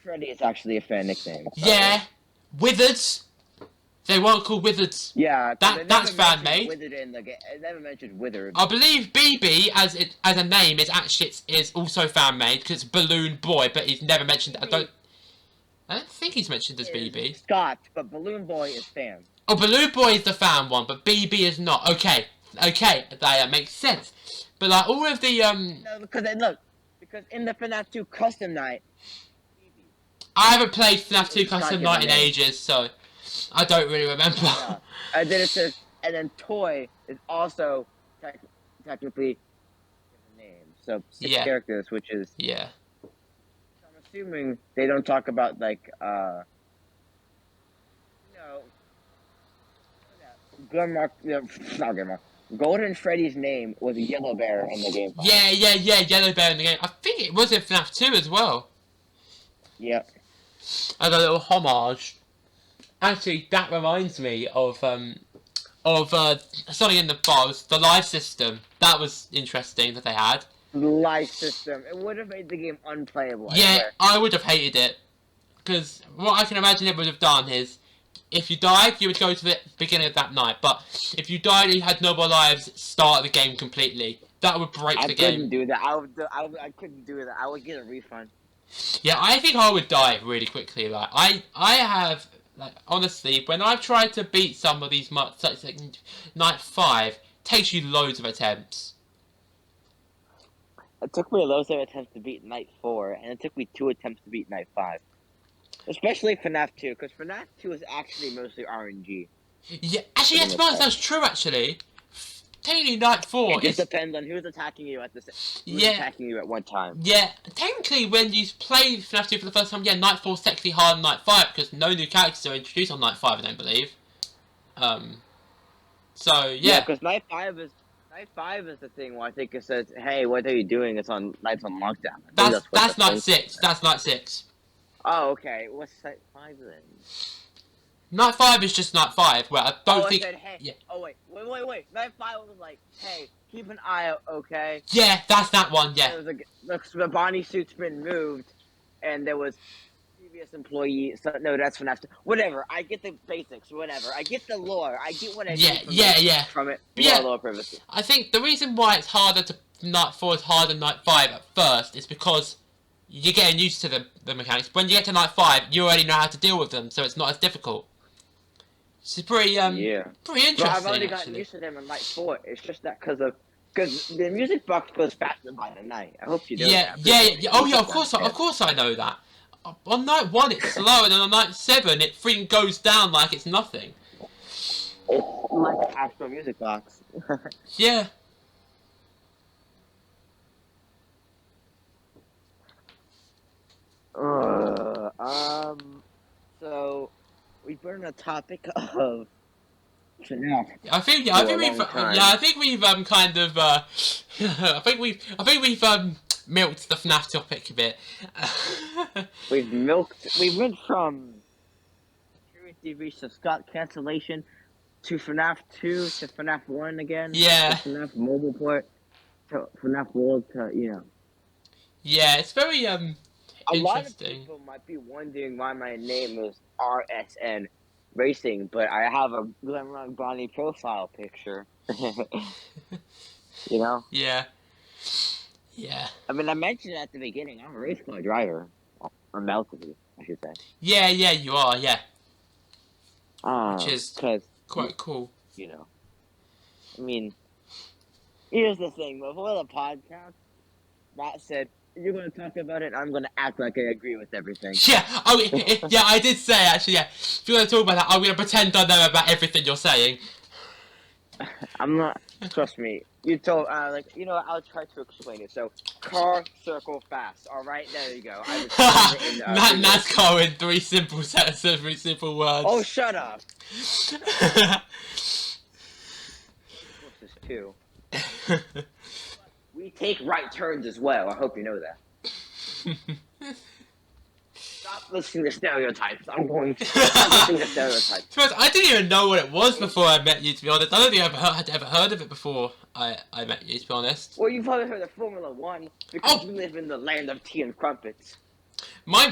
Freddy is actually a fan nickname. Yeah, Wizards. They weren't called Wizards. Yeah, that's fan made. I never mentioned Wizard. I believe BB as a name is also fan made because it's Balloon Boy, but he's never mentioned. I don't think he's mentioned as BB. Scott, but Balloon Boy is fan. Oh, Balloon Boy is the fan one, but BB is not. Okay, that makes sense. But like all of the No, because in the FNAF 2 custom night. I haven't played FNAF 2 custom night in ages, so I don't really remember. Yeah. And then Toy is also technically a name. So 6 characters, which is I'm assuming they don't talk about like Glenmark, not Glenmark. Golden Freddy's name was a yellow bear in the game. Yeah, Yellow Bear in the game. I think it was in FNAF 2 as well. Yep. As a little homage. Actually, that reminds me of something in the boss, the live system. That was interesting that they had. Life system. It would have made the game unplayable. Yeah, I would have hated it. Because what I can imagine it would have done is, if you died, you would go to the beginning of that night. But if you died and you had no more lives, start the game completely. That would break the game. I couldn't do that. I couldn't do that. I would get a refund. Yeah, I think I would die really quickly. Like I have, like, honestly, when I've tried to beat some of these such like night 5, takes you loads of attempts. It took me loads of attempts to beat night 4, and it took me 2 attempts to beat night 5. Especially FNAF 2, because FNAF 2 is actually mostly RNG. Yeah, actually, that's true. Actually, technically, night 4 it just depends on who's attacking you at attacking you at one time. Yeah, technically, when you play FNAF 2 for the first time, yeah, night 4 is technically harder than night 5 because no new characters are introduced on night 5. I don't believe. So yeah, because night 5 is the thing where I think it says, "Hey, what are you doing?" It's on nights on lockdown. That's night 6. That's night 6. Oh, okay. What's night 5 then? Night 5 is just night 5, where I don't think. Said, hey. Yeah. Oh wait. Night 5 was like, "Hey, keep an eye out, okay?" Yeah, that's that one. Yeah. The Bonnie suit's been moved, and there was previous employee. So no, that's FNAF. Whatever. I get the basics. Whatever. I get the lore. I get what I need from it. Yeah. Lower privacy. I think the reason why it's harder to night 4 is harder than night 5 at first is because you're getting used to the mechanics. When you get to night 5, you already know how to deal with them, so it's not as difficult. It's pretty pretty interesting. But I've already gotten used to them in night 4. It's just that because the music box goes faster by the night. I hope you know that. Yeah. Oh yeah, of course I know that. On night 1 it's slow, and then on night 7 it freaking goes down like it's nothing. It's like an actual music box. Yeah. So we've been on a topic of FNAF. I think we've kind of I think we've milked the FNAF topic a bit. We went from Security Breach to Scott cancellation to FNAF 2 to FNAF 1 again. Yeah. To FNAF mobile port to FNAF World to Yeah, it's very A lot of interesting. people might be wondering why my name is RSNRacing, but I have a Glamrock Bonnie profile picture. You know? Yeah. I mean, I mentioned at the beginning, I'm a race car driver. Or relatively, I should say. Yeah, you are, yeah. Which is quite cool. You know. I mean, here's the thing. Before the podcast, Matt said, "You're going to talk about it, I'm going to act like I agree with everything." Yeah, yeah, I did say, actually, yeah. If you're going to talk about that, I'm going to pretend I know about everything you're saying. I'm not, trust me. You told, I'll try to explain it. So, car, circle, fast. Alright, there you go. NASCAR in three simple words. Oh, shut up. This is 2. We take right turns as well. I hope you know that. Stop listening to stereotypes. I'm going to stop listening to stereotypes. I didn't even know what it was before I met you, to be honest. I don't think I had ever heard of it before I met you, to be honest. Well, you've probably heard of Formula 1 because we live in the land of tea and crumpets. My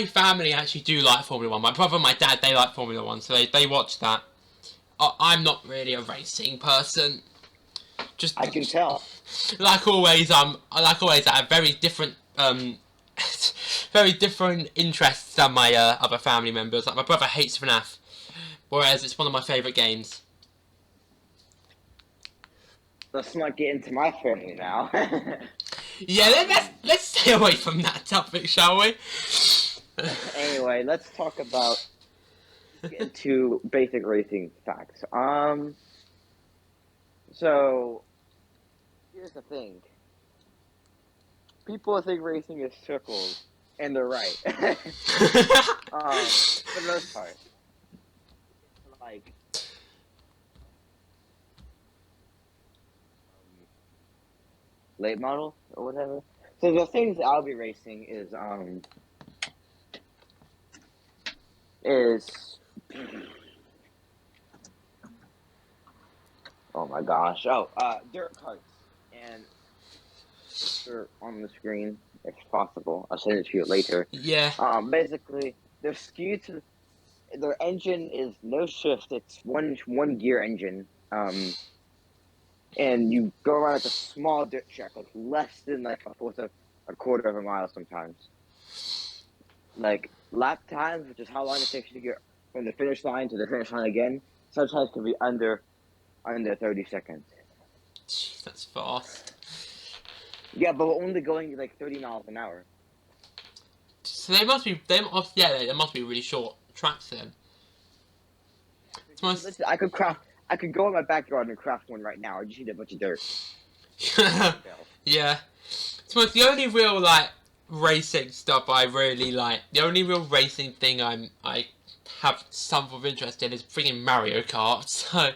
family actually do like Formula 1. My brother and my dad, they like Formula 1, so they watch that. I'm not really a racing person. Just I can tell. Like always, I have very different very different interests than my other family members. Like my brother hates FNAF, whereas it's one of my favourite games. Let's not get into my family now. Yeah, let's stay away from that topic, shall we? Anyway, let's talk about get into basic racing facts. So here's the thing. People think racing is circles, and they're right. For the most part. Like, late model or whatever. So the things that I'll be racing is oh my gosh, dirt carts, and they're on the screen if possible. I'll send it to you later. Yeah. Basically, they're skewed to their engine is no shift. It's one gear engine. And you go around like a small dirt track, like less than like a quarter of a mile sometimes. Like lap times, which is how long it takes you to get from the finish line to the finish line again, sometimes can be under 30 seconds. Jeez, that's fast. Yeah, but we're only going like 30 miles an hour. So they must be really short tracks then. Listen, I could go in my backyard and craft one right now. I just need a bunch of dirt. Yeah. So the only real like racing stuff I really like, the only real racing thing I have some of interest in is freaking Mario Kart. So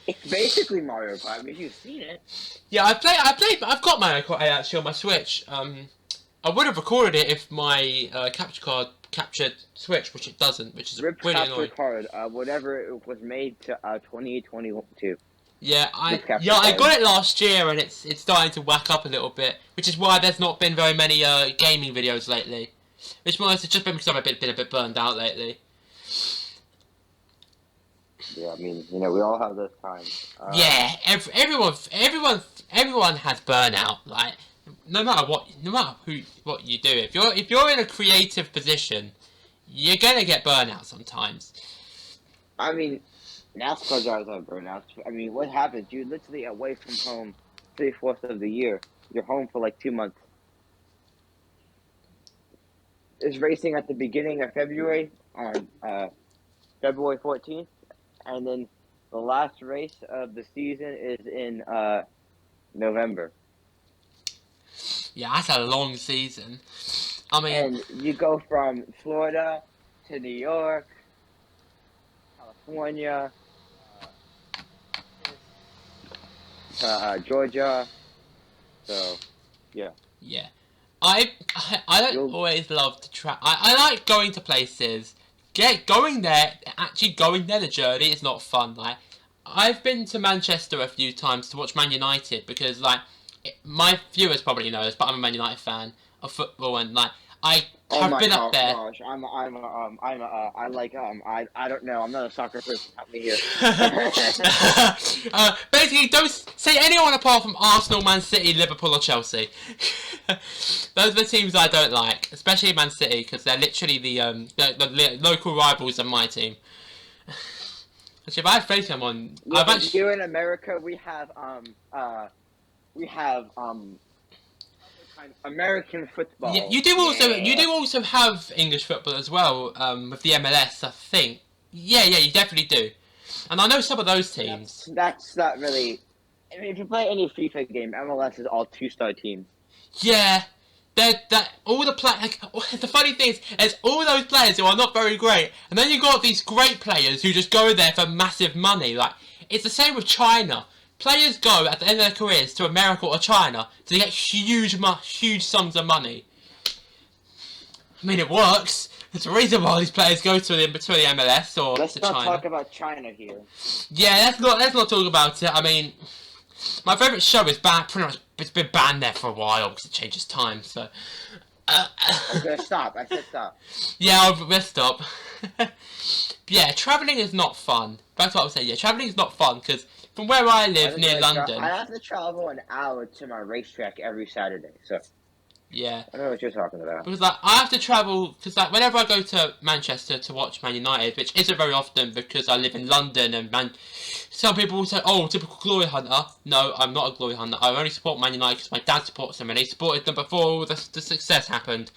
it's basically Mario Kart. I mean, you've seen it. Yeah, I've got Mario Kart 8 actually on my Switch. I would have recorded it if my capture card captured Switch, which it doesn't, which is Rip really capture annoying. card, whatever it was made to 2022. Yeah, I got it last year, and it's starting to whack up a little bit, which is why there's not been very many gaming videos lately. Which it's just been because I've been a bit burned out lately. Yeah, I mean, you know, we all have those times. Yeah, everyone has burnout. Like, no matter what you do, if you're in a creative position, you're gonna get burnout sometimes. I mean, NASCAR drivers have burnouts. I mean, what happens? You're literally away from home 3/4 of the year. You're home for like 2 months. It's racing at the beginning of February on February 14th, and then the last race of the season is in November. Yeah, that's a long season. I mean, and you go from Florida to New York, California, to Georgia. So, yeah. Yeah. I don't always love to travel. I like going to places. Going there, the journey is not fun. Like, I've been to Manchester a few times to watch Man United because, like, my viewers probably know this, but I'm a Man United fan of football, and like I have been up there. Gosh, I don't know. I'm not a soccer person. Help me here. Basically, don't say anyone apart from Arsenal, Man City, Liverpool, or Chelsea. Those are the teams I don't like, especially Man City, because they're literally the local rivals of my team. Actually, if I had faith in them on, here in America, we have American football. Yeah, you do also have English football as well, with the MLS, I think. Yeah, you definitely do. And I know some of those teams. That's not really. I mean, if you play any FIFA game, MLS is all 2-star teams. Yeah, all the the funny thing is all those players who are not very great, and then you got these great players who just go there for massive money. Like, it's the same with China. Players go at the end of their careers to America or China to get huge sums of money. I mean, it works. There's a reason why these players go to the MLS or Let's to not China. talk about China here. Yeah, let's not talk about it. I mean, my favourite show is pretty much it's been banned there for a while because it changes time. So. Okay, stop. I said stop. Yeah, we'll stop. Yeah, travelling is not fun. That's what I was saying. Yeah, travelling is not fun because from where I live near London, I have to travel an hour to my racetrack every Saturday. So. Yeah. I don't know what you're talking about. Because, like, I have to travel, because, like, whenever I go to Manchester to watch Man United, which isn't very often because I live in London, and some people will say, oh, typical glory hunter. No, I'm not a glory hunter. I only support Man United because my dad supports them, and he supported them before all the success happened.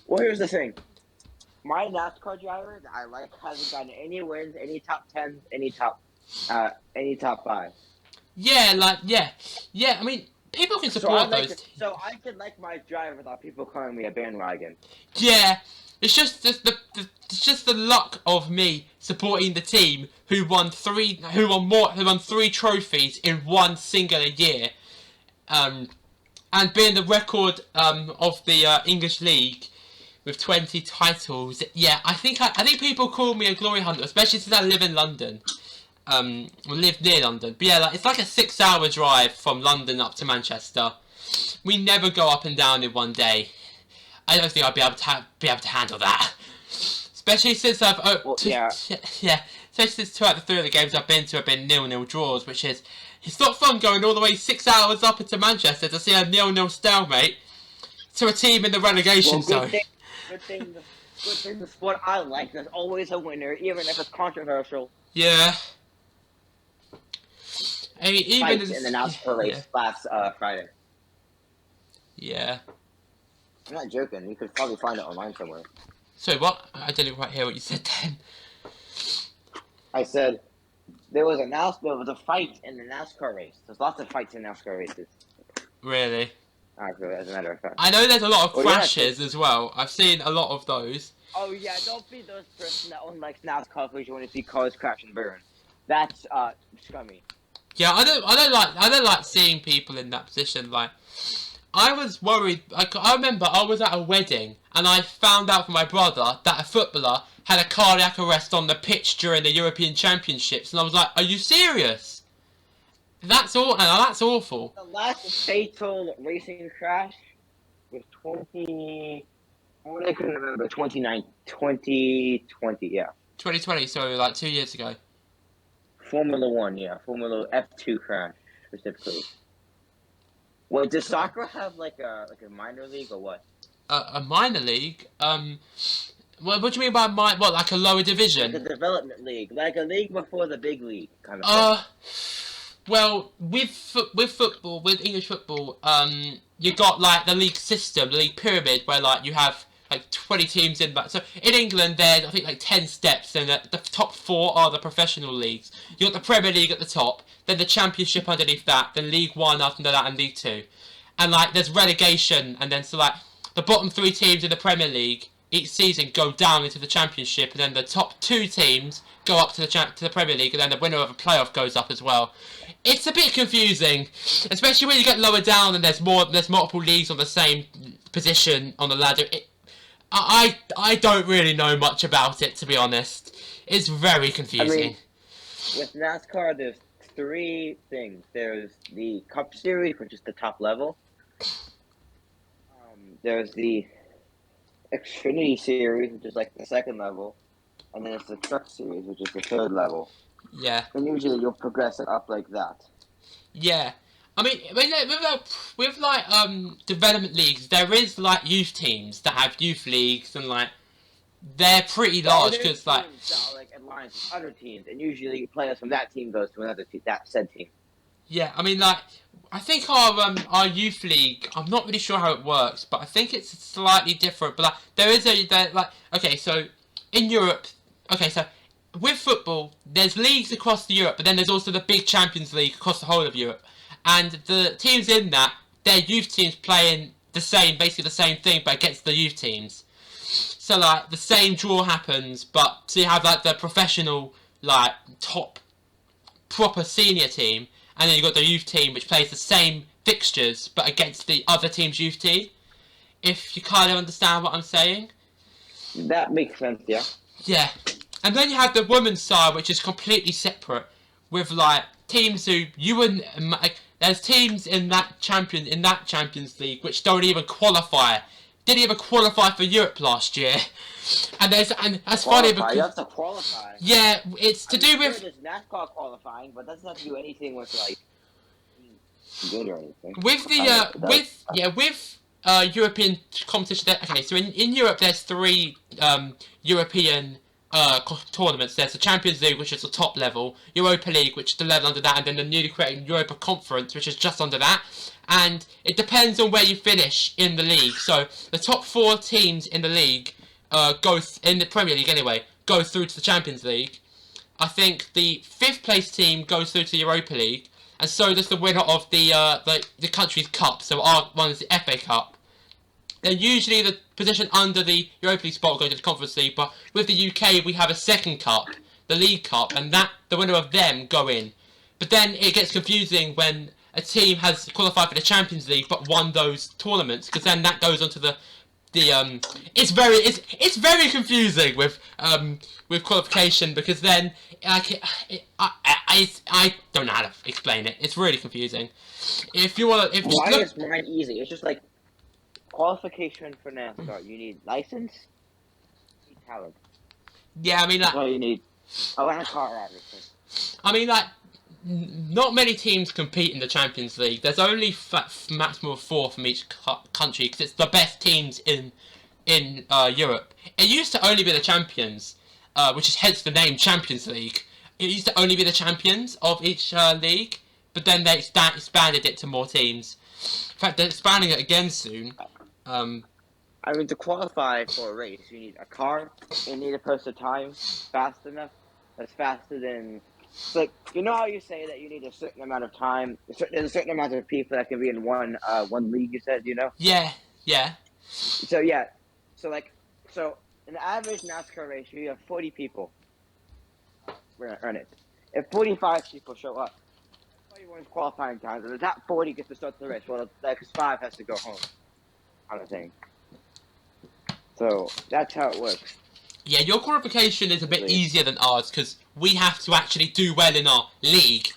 Well, here's the thing. My NASCAR driver that I like hasn't gotten any wins, any top 10s, any top 5s. Yeah, yeah, I mean, people can support those teams. So I can like my driver without people calling me a bandwagon. Yeah, it's just the luck of me supporting the team who won three trophies in one singular year. and being the record of the English League with 20 titles. Yeah, I think people call me a glory hunter, especially since I live in London. Live near London. But yeah, like, it's like a 6-hour drive from London up to Manchester. We never go up and down in one day. I don't think I'd be able to handle that. Especially since I've yeah. Especially since 2 out of the 3 of the games I've been to have been 0-0 draws, which is it's not fun going all the way 6 hours up into Manchester to see a 0-0 stalemate to a team in the relegation zone. Good thing the sport I like. There's always a winner, even if it's controversial. Yeah. I mean, even in the NASCAR race last Friday. Yeah. I'm not joking. You could probably find it online somewhere. Sorry, what? I didn't quite hear what you said then. I said there was a fight in the NASCAR race. There's lots of fights in NASCAR races. Really? Actually, as a matter of fact. I know there's a lot of crashes as well. I've seen a lot of those. Oh yeah, don't be those person that only likes NASCAR because you want to see cars crash and burn. That's scummy. Yeah, I don't like seeing people in that position. Like, I was worried. I remember I was at a wedding and I found out from my brother that a footballer had a cardiac arrest on the pitch during the European Championships, and I was like, "Are you serious? That's awful." The last fatal racing crash was 20. I couldn't remember. 2020, yeah. 2020, so like 2 years ago. Formula 1, yeah. Formula F2 crash, specifically. Well, does soccer have like a minor league or what? A minor league? What do you mean by what, like a lower division? Like a development league. Like a league before the big league, kind of thing. Well, with football, with English football, you got like the league system, the league pyramid, where like you have like 20 teams in that. So in England, there's I think like 10 steps, and the top 4 are the professional leagues. You got the Premier League at the top, then the Championship underneath that, then League One after that, and League Two, and like there's relegation, and then so like the bottom 3 teams in the Premier League each season go down into the Championship, and then the top 2 teams go up to the Premier League, and then the winner of a playoff goes up as well. It's a bit confusing, especially when you get lower down and there's multiple leagues on the same position on the ladder. I don't really know much about it, to be honest. It's very confusing. I mean, with NASCAR, there's 3 things. There's the Cup Series, which is the top level. There's the Xfinity Series, which is like the 2nd level. And then it's the Truck Series, which is the 3rd level. Yeah. And usually you'll progress it up like that. Yeah. I mean, with development leagues, there is like youth teams that have youth leagues, and like they're pretty large because like alliance with other teams, and usually players from that team goes to another team, that said team. Yeah, I mean, like I think our youth league, I'm not really sure how it works, but I think it's slightly different. But like there is okay, so in Europe, okay, so with football, there's leagues across Europe, but then there's also the big Champions League across the whole of Europe. And the teams in that, they're youth teams playing basically the same thing, but against the youth teams. So, like, the same draw happens, but so you have, like, the professional, like, top, proper senior team, and then you've got the youth team, which plays the same fixtures, but against the other team's youth team. If you kind of understand what I'm saying. That makes sense, yeah. Yeah. And then you have the women's side, which is completely separate, with, like, teams who you wouldn't... Like, there's teams in that Champions League which don't even qualify. Didn't even qualify for Europe last year. And that's funny because... You have to qualify. Yeah, it's to do with... There's NASCAR qualifying, but that doesn't have to do anything with, like, good or anything. With the, with European competition... Okay, so in Europe there's 3 European... tournaments. There's the Champions League, which is the top level, Europa League, which is the level under that, and then the newly created Europa Conference, which is just under that. And it depends on where you finish in the league. So the top 4 teams in the league in the Premier League anyway, go through to the Champions League. I think the 5th place team goes through to the Europa League, and so does the winner of the country's cup. So our one is the FA Cup. Then usually the position under the Europa League spot will go to the Conference League, but with the UK we have a 2nd cup, the League Cup, and the winner of them go in. But then it gets confusing when a team has qualified for the Champions League but won those tournaments, because then that goes on to the it's very confusing with qualification, because then I don't know how to explain it. It's really confusing. If you want, why is mine easy? It's just like qualification for NASCAR. You need license, you need talent. Yeah, I mean, like, that's all you need. Oh, and a car, obviously. I mean, like, not many teams compete in the Champions League. There's only maximum of 4 from each country, because it's the best teams in Europe. It used to only be the champions, which is hence the name Champions League. It used to only be the champions of each league, but then they expanded it to more teams. In fact, they're expanding it again soon. I mean, to qualify for a race, you need a car, you need to post a time fast enough, that's faster than... It's like, you know how you say that you need a certain amount of time, there's a certain amount of people that can be in one league, you said, you know? Yeah. So, yeah. So in the average NASCAR race, you have 40 people. We're going to earn it. If 45 people show up, 41's qualifying times, and the top 40 gets to start the race. Well, the next 5 has to go home, kind of thing. So, that's how it works. Yeah, your qualification is a bit easier than ours, because we have to actually do well in our league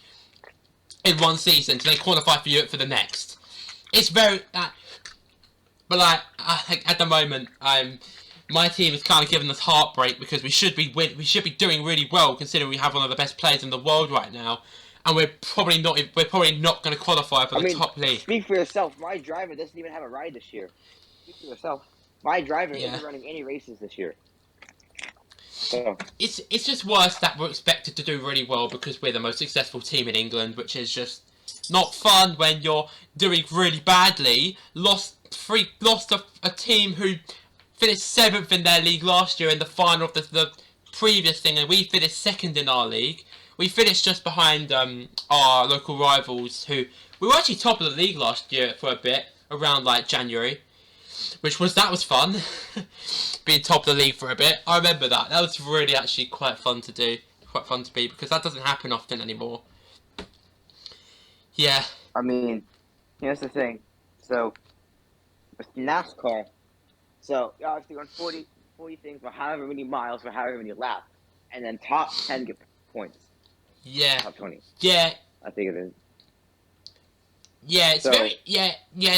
in one season to then qualify for Europe for the next. It's very... but like, at the moment, my team is kind of giving us heartbreak, because we should be doing really well, considering we have one of the best players in the world right now, and we're probably not going to qualify for the top league. Speak for yourself. My driver doesn't even have a ride this year. Speak for yourself. My driver isn't running any races this year. So. It's just worse that we're expected to do really well because we're the most successful team in England, which is just not fun when you're doing really badly. Lost a team who finished 7th in their league last year in the final of the previous thing, and we finished 2nd in our league. We finished just behind our local rivals, who we were actually top of the league last year for a bit, around like January. That was fun, being top of the league for a bit. I remember that. That was really actually quite fun to do, quite fun to be, because that doesn't happen often anymore. Yeah. I mean, here's the thing. So, with NASCAR, so you obviously run 40 things for however many miles, for however many laps, and then top 10 get points. Yeah. Top 20. Yeah. I think it is. Yeah, it's very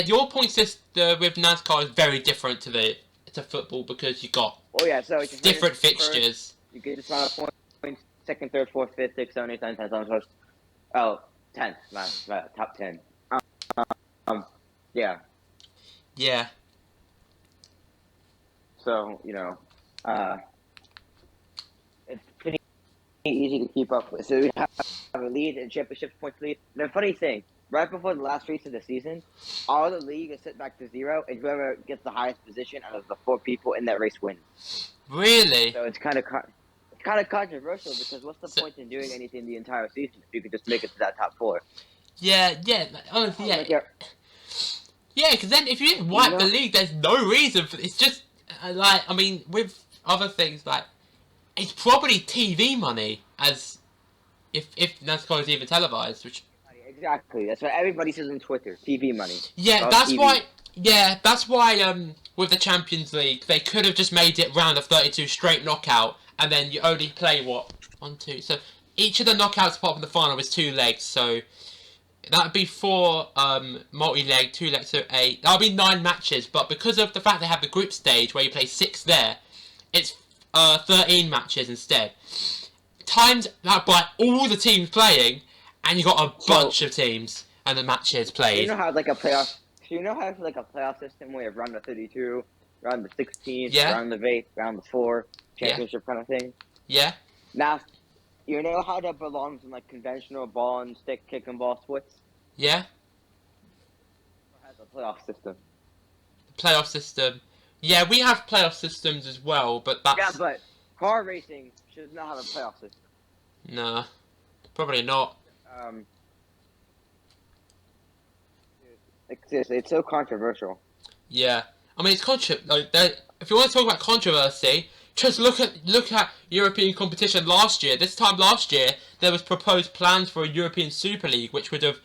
your point system with NASCAR is very different to football, because you got it's different fixtures. You get this amount of points, 2nd, 3rd, 4th, 5th, 6th, 7th, 8th, 9th, 10th, 11th, 12th. 10th, top 10. Yeah. Yeah. So, it's pretty easy to keep up with. So we have a lead in championship points lead. And the funny thing, right before the last race of the season, all the league is set back to 0, and whoever gets the highest position out of the 4 people in that race wins. Really? So it's kind of controversial, because what's the point in doing anything the entire season if you could just make it to that top 4? Yeah. Honestly, yeah. Yeah, because then if you didn't wipe the league, there's no reason for it's just with other things, like, it's probably TV money, as if NASCAR is even televised, which. Exactly. That's what everybody says on Twitter. TV money. Yeah, that's TV. Why. Yeah, that's why. With the Champions League, they could have just made it round of 32 straight knockout, and then you only play 1, 2. So each of the knockouts apart from the final is 2 legs. So that would be 4 multi-leg, 2 legs, so 8. That would be 9 matches. But because of the fact they have the group stage where you play 6 there, it's 13 matches instead. Times that by all the teams playing. And you got a bunch of teams and the matches played. You know how like a playoff? You know how it's like a playoff system where you have round of 32, round of 16, round of 8, round of 4, championship kind of thing. Yeah. Now, you know how that belongs in like conventional ball and stick, kick and ball splits. Yeah. It has a playoff system. Playoff system. Yeah, we have playoff systems as well, but that's. Yeah, but car racing should not have a playoff system. Nah, probably not. It's so controversial. Yeah, I mean it's if you want to talk about controversy, just look at European competition last year. This time last year, there was proposed plans for a European Super League, which would have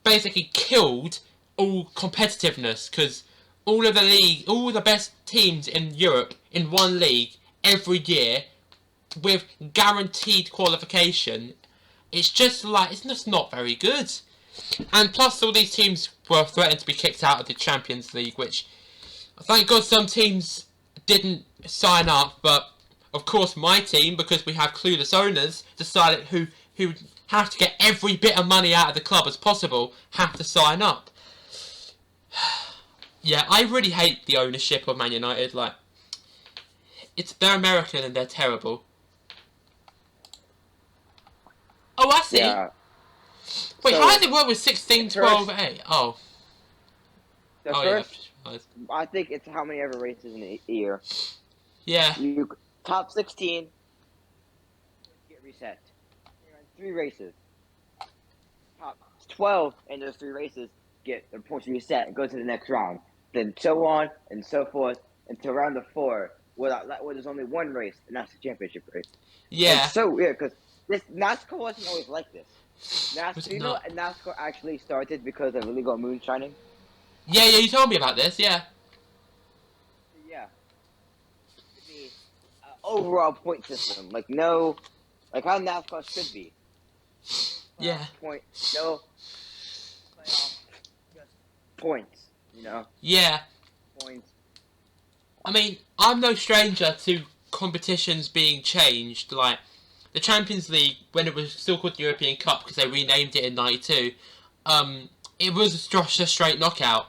basically killed all competitiveness, because all the best teams in Europe in one league every year with guaranteed qualification, it's just not very good. And plus, all these teams were threatened to be kicked out of the Champions League, which, thank God, some teams didn't sign up. But of course, my team, because we have clueless owners, decided who have to get every bit of money out of the club as possible have to sign up. Yeah, I really hate the ownership of Man United. Like, they're American and they're terrible. Oh, I see. Yeah. Wait, So, how does it work with 16, 12, 8? Oh. The first, I think it's how many ever races in a year. Yeah. You top 16 get reset. You run 3 races. Top 12 in those 3 races get their points reset and go to the next round. Then so on and so forth until round of 4, where there's only 1 race, and that's the championship race. Yeah. It's so weird because this NASCAR wasn't always like this. NASCAR actually started because of illegal moonshining? Yeah, you told me about this, yeah. Yeah. The overall point system, like how NASCAR should be. Yeah. No playoff, just points, you know? Yeah. Points. I mean, I'm no stranger to competitions being changed. Like, the Champions League, when it was still called the European Cup because they renamed it in '92, it was just a straight knockout,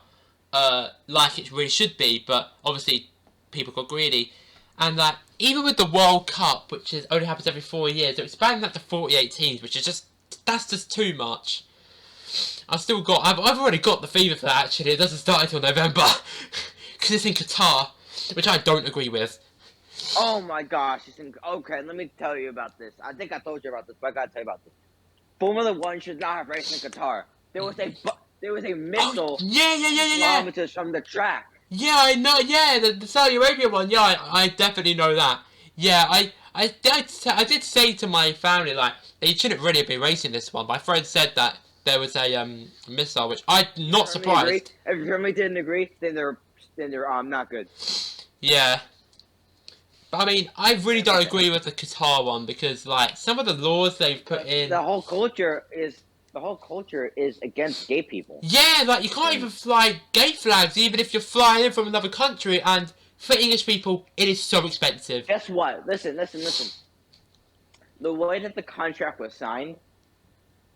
like it really should be. But obviously, people got greedy, and that even with the World Cup, which only happens every 4 years, they're expanding that to 48 teams, which is that's just too much. I've already got the fever for that. Actually, it doesn't start until November because it's in Qatar, which I don't agree with. Oh my gosh! Okay, let me tell you about this. I think I told you about this, but I gotta tell you about this. Formula One should not have raced in Qatar. There was a missile. Yeah. Kilometers from the track. Yeah, I know. Yeah, the Saudi Arabia one. Yeah, I definitely know that. Yeah, I did say to my family, like, they shouldn't really be racing this one. My friend said that there was a missile, which I'm not surprised. If your family didn't agree, then they're not good. Yeah. But I mean, I really don't agree with the Qatar one because, like, some of the laws they've put in. The whole culture is against gay people. Yeah, like, you can't even fly gay flags even if you're flying in from another country, and for English people, it is so expensive. Guess what? Listen. The way that the contract was signed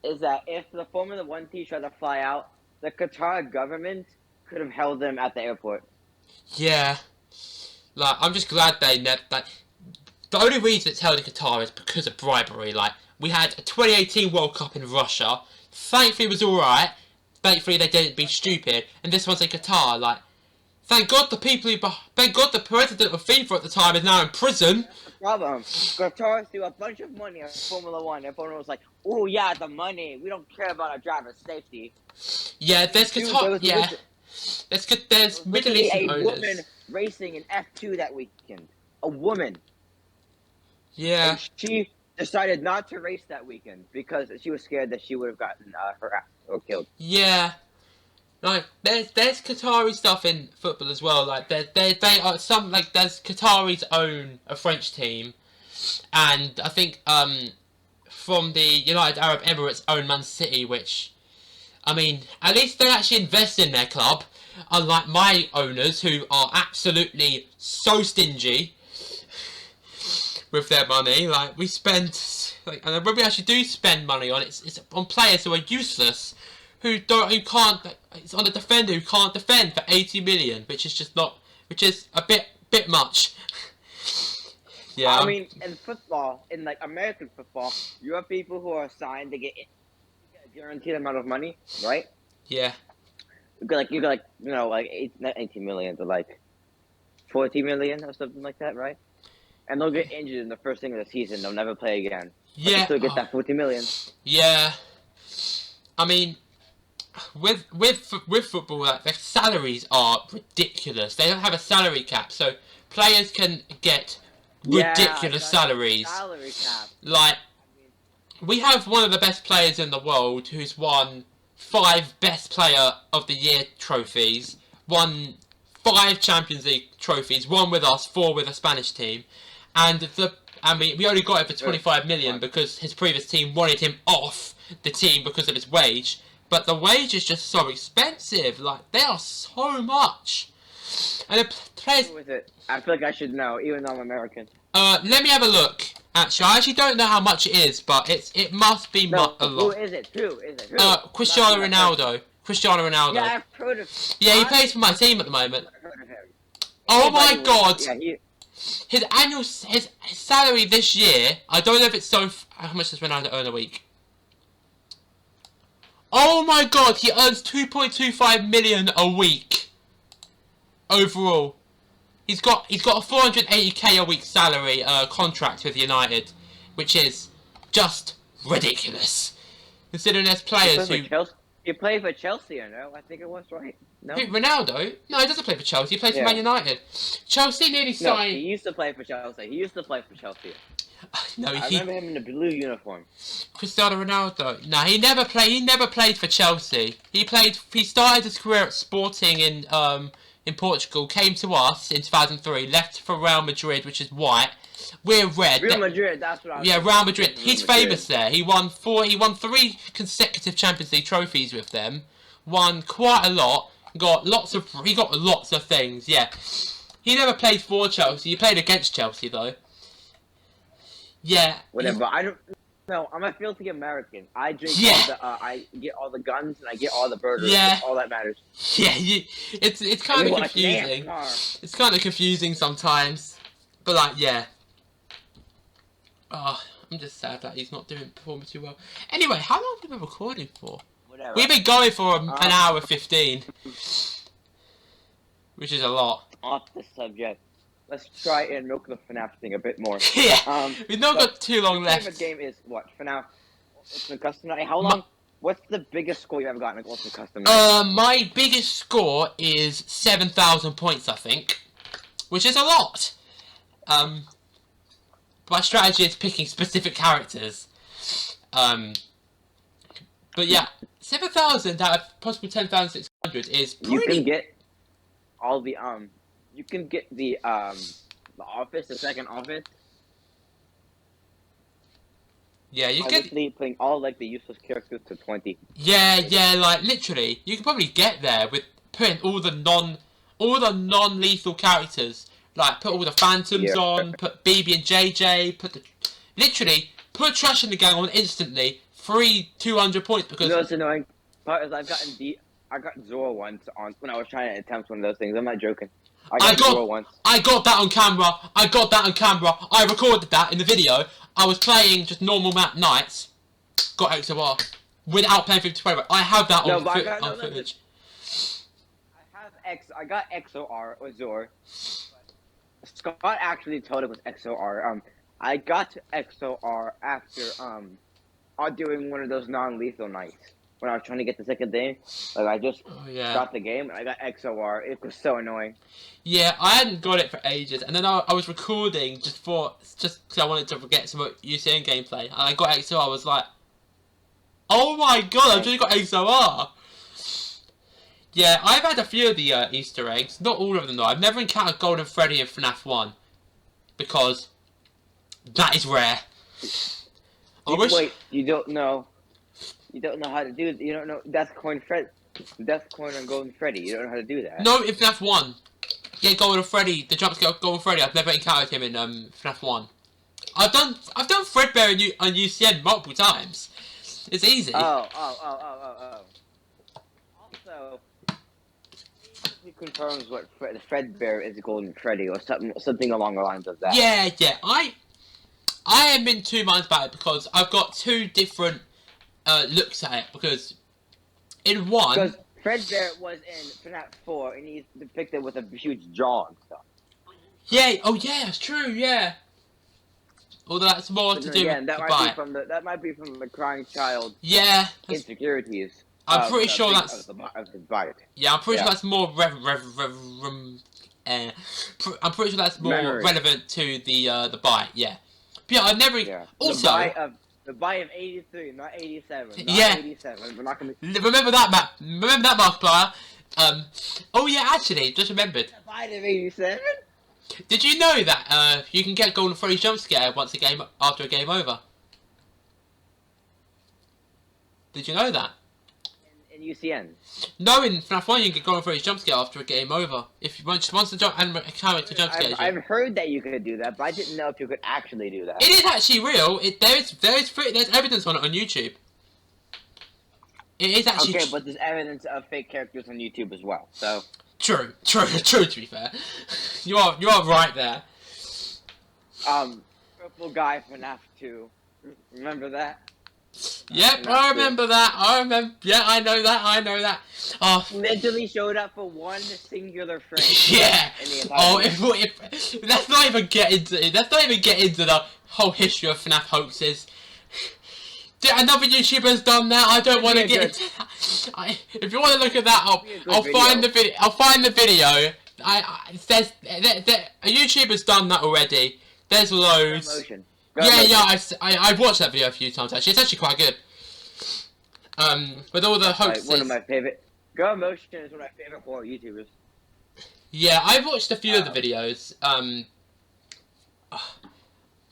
is that if the Formula One team tried to fly out, the Qatar government could have held them at the airport. Yeah. Like, I'm just glad the only reason it's held in Qatar is because of bribery. Like, we had a 2018 World Cup in Russia. Thankfully, it was alright. Thankfully, they didn't be stupid. And this one's in Qatar. Like, thank God the president of FIFA at the time is now in prison. That's the problem. Qatar threw a bunch of money on Formula One, and Formula was like, "Oh yeah, the money. We don't care about our driver's safety." Yeah, there's Qatar. Yeah, there's Middle Eastern owners. A woman racing in F2 that weekend. A woman. Yeah. And she decided not to race that weekend because she was scared that she would have gotten her ass or killed. Yeah. Like, there's Qatari stuff in football as well. Like, they are some, like, there's Qataris own a French team, and I think from the United Arab Emirates own Man City, which, I mean, at least they actually invest in their club, unlike my owners who are absolutely so stingy with their money. Like, we spend, like, and when we actually do spend money on it, it's on players who are useless. Who can't, it's on a defender who can't defend for 80 million, which is a bit much. Yeah. I mean, in football, in like American football, you have people who are assigned to get a guaranteed amount of money, right? Yeah. You got 18 million to like 40 million or something like that, right? And they'll get injured in the first thing of the season. They'll never play again. Yeah. But they still get that 40 million. Yeah. I mean, with football, like, their salaries are ridiculous. They don't have a salary cap, so players can get ridiculous salaries. Salary cap. Like, we have one of the best players in the world who's won 5 Best Player of the Year trophies, won 5 Champions League trophies, 1 with us, 4 with a Spanish team, and we only got it for 25 million because his previous team wanted him off the team because of his wage. But the wage is just so expensive. Like, they are so much. And the players... Who is it? I feel like I should know, even though I'm American. Let me have a look. Actually, I actually don't know how much it is, but it must be a lot. Who is it? Who is it? Cristiano Ronaldo. Cristiano Ronaldo. Yeah, I've heard of him. Yeah, he plays for my team at the moment. I've heard of him. Oh my god! Yeah, his salary this year, I don't know if it's so... How much does Ronaldo earn a week? Oh my god, he earns 2.25 million a week. Overall. He's got a 480k a week salary contract with United, which is just ridiculous. Considering there's players who... You play for Chelsea, I know. I think it was, right? No? Who, Ronaldo? No, he doesn't play for Chelsea. He plays for Man United. Chelsea nearly signed... No, he used to play for Chelsea. No, I remember him in the blue uniform. Cristiano Ronaldo. No, he never played for Chelsea. He started his career at Sporting in Portugal, came to us in 2003, left for Real Madrid, which is white. We're red. Real Madrid, that's what I was Yeah, Real Madrid. He's famous there. He won 3 consecutive Champions League trophies with them. Won quite a lot. He got lots of things, yeah. He never played for Chelsea. He played against Chelsea though. Yeah. Whatever. I don't know. I'm a filthy American. I drink I get all the guns and I get all the burgers. Yeah. That's all that matters. Yeah, it's kind of confusing. It's kind of confusing sometimes. But like, yeah. Oh, I'm just sad that he's not performing too well. Anyway, how long have we been recording for? Whatever. We've been going for an hour 15. Which is a lot. Off the subject. Let's try and milk the FNAF thing a bit more. Yeah, we've not got too long left. My favorite game is what? FNAF Ultimate Custom Night. How long? What's the biggest score you ever gotten in Ultimate Custom Night? My biggest score is 7,000 points, I think, which is a lot. My strategy is picking specific characters. But yeah, 7,000 out of possible 10,600 is pretty... You can get all the You can get the office, the second office. Yeah, you can playing all like the useless characters to 20. Yeah, like literally, you can probably get there with putting all the non-lethal characters. Like put all the Phantoms on, put BB and JJ, literally put Trash in the Gang on instantly. 200 points because. You know what's annoying part is I got Zora once on when I was trying to attempt one of those things. I'm not joking. I got Zora once. I got that on camera. I recorded that in the video. I was playing just normal map nights. Got XOR without playing 50-20. I have that on footage. I got XOR with Zora. Scott actually told it was XOR. I got XOR after doing one of those non-lethal nights when I was trying to get the second day. Like I just got the game and I got XOR. It was so annoying. Yeah, I hadn't got it for ages, and then I was recording just because I wanted to get some UCN gameplay, and I got XOR. I was like, oh my god, I've just got XOR. Yeah, I've had a few of the Easter eggs. Not all of them though. I've never encountered Golden Freddy in FNAF 1 because that is rare. Wait, you don't know how to do it. You don't know Death Coin on Golden Freddy. You don't know how to do that. No, in FNAF 1. Yeah, Golden Freddy, the jump scare of Golden Freddy. I've never encountered him in FNAF 1. I've done Fredbear on UCN multiple times. It's easy. Oh. Also, he confirms what the Fredbear is Golden Freddy or something along the lines of that. Yeah. I am in 2 minds about it because I've got 2 different looks at it. Because in one, because Fredbear was in FNAF 4 and he's depicted with a huge jaw and stuff. Yeah. Oh yeah, it's true. Yeah. Although that's more to do with that might be from the crying child. Yeah. Insecurities. I'm pretty sure that's. Yeah, I'm pretty sure that's more I'm pretty sure that's more relevant to the bite. Yeah. But yeah, I've never. Yeah. Also, The buy of 83, not 87. Not Yeah. 87. We're not gonna. Remember that, Matt. Remember that, Markiplier. Oh yeah, actually, just remembered. The buy of 87. Did you know that you can get Golden Freddy jump scare after a game over? Did you know that? In UCN. No, in FNAF 1 you can get Golden Freddy jump scare after a game over. If you once the jump and character jump scares you. I've heard that you could do that, but I didn't know if you could actually do that. It is actually real. There's evidence on it on YouTube. It is actually okay, but there's evidence of fake characters on YouTube as well. So true. To be fair, you are right there. Purple guy for FNAF 2. Remember that? Yep, I remember that. Yeah, I know that. Oh, literally showed up for one singular frame. Yeah. In the entire if let's not even get into it. Let's not even get into the whole history of FNAF hoaxes. Another YouTuber's done that. I don't want to get into that. If you want to look at that, I'll find the video. I'll find the video. A YouTuber's done that already. There's loads. I've watched that video a few times actually. It's actually quite good. With all the hoaxes. One of my favorite. Go Motion is one of my favorite horror YouTubers. Yeah, I've watched a few of the videos. I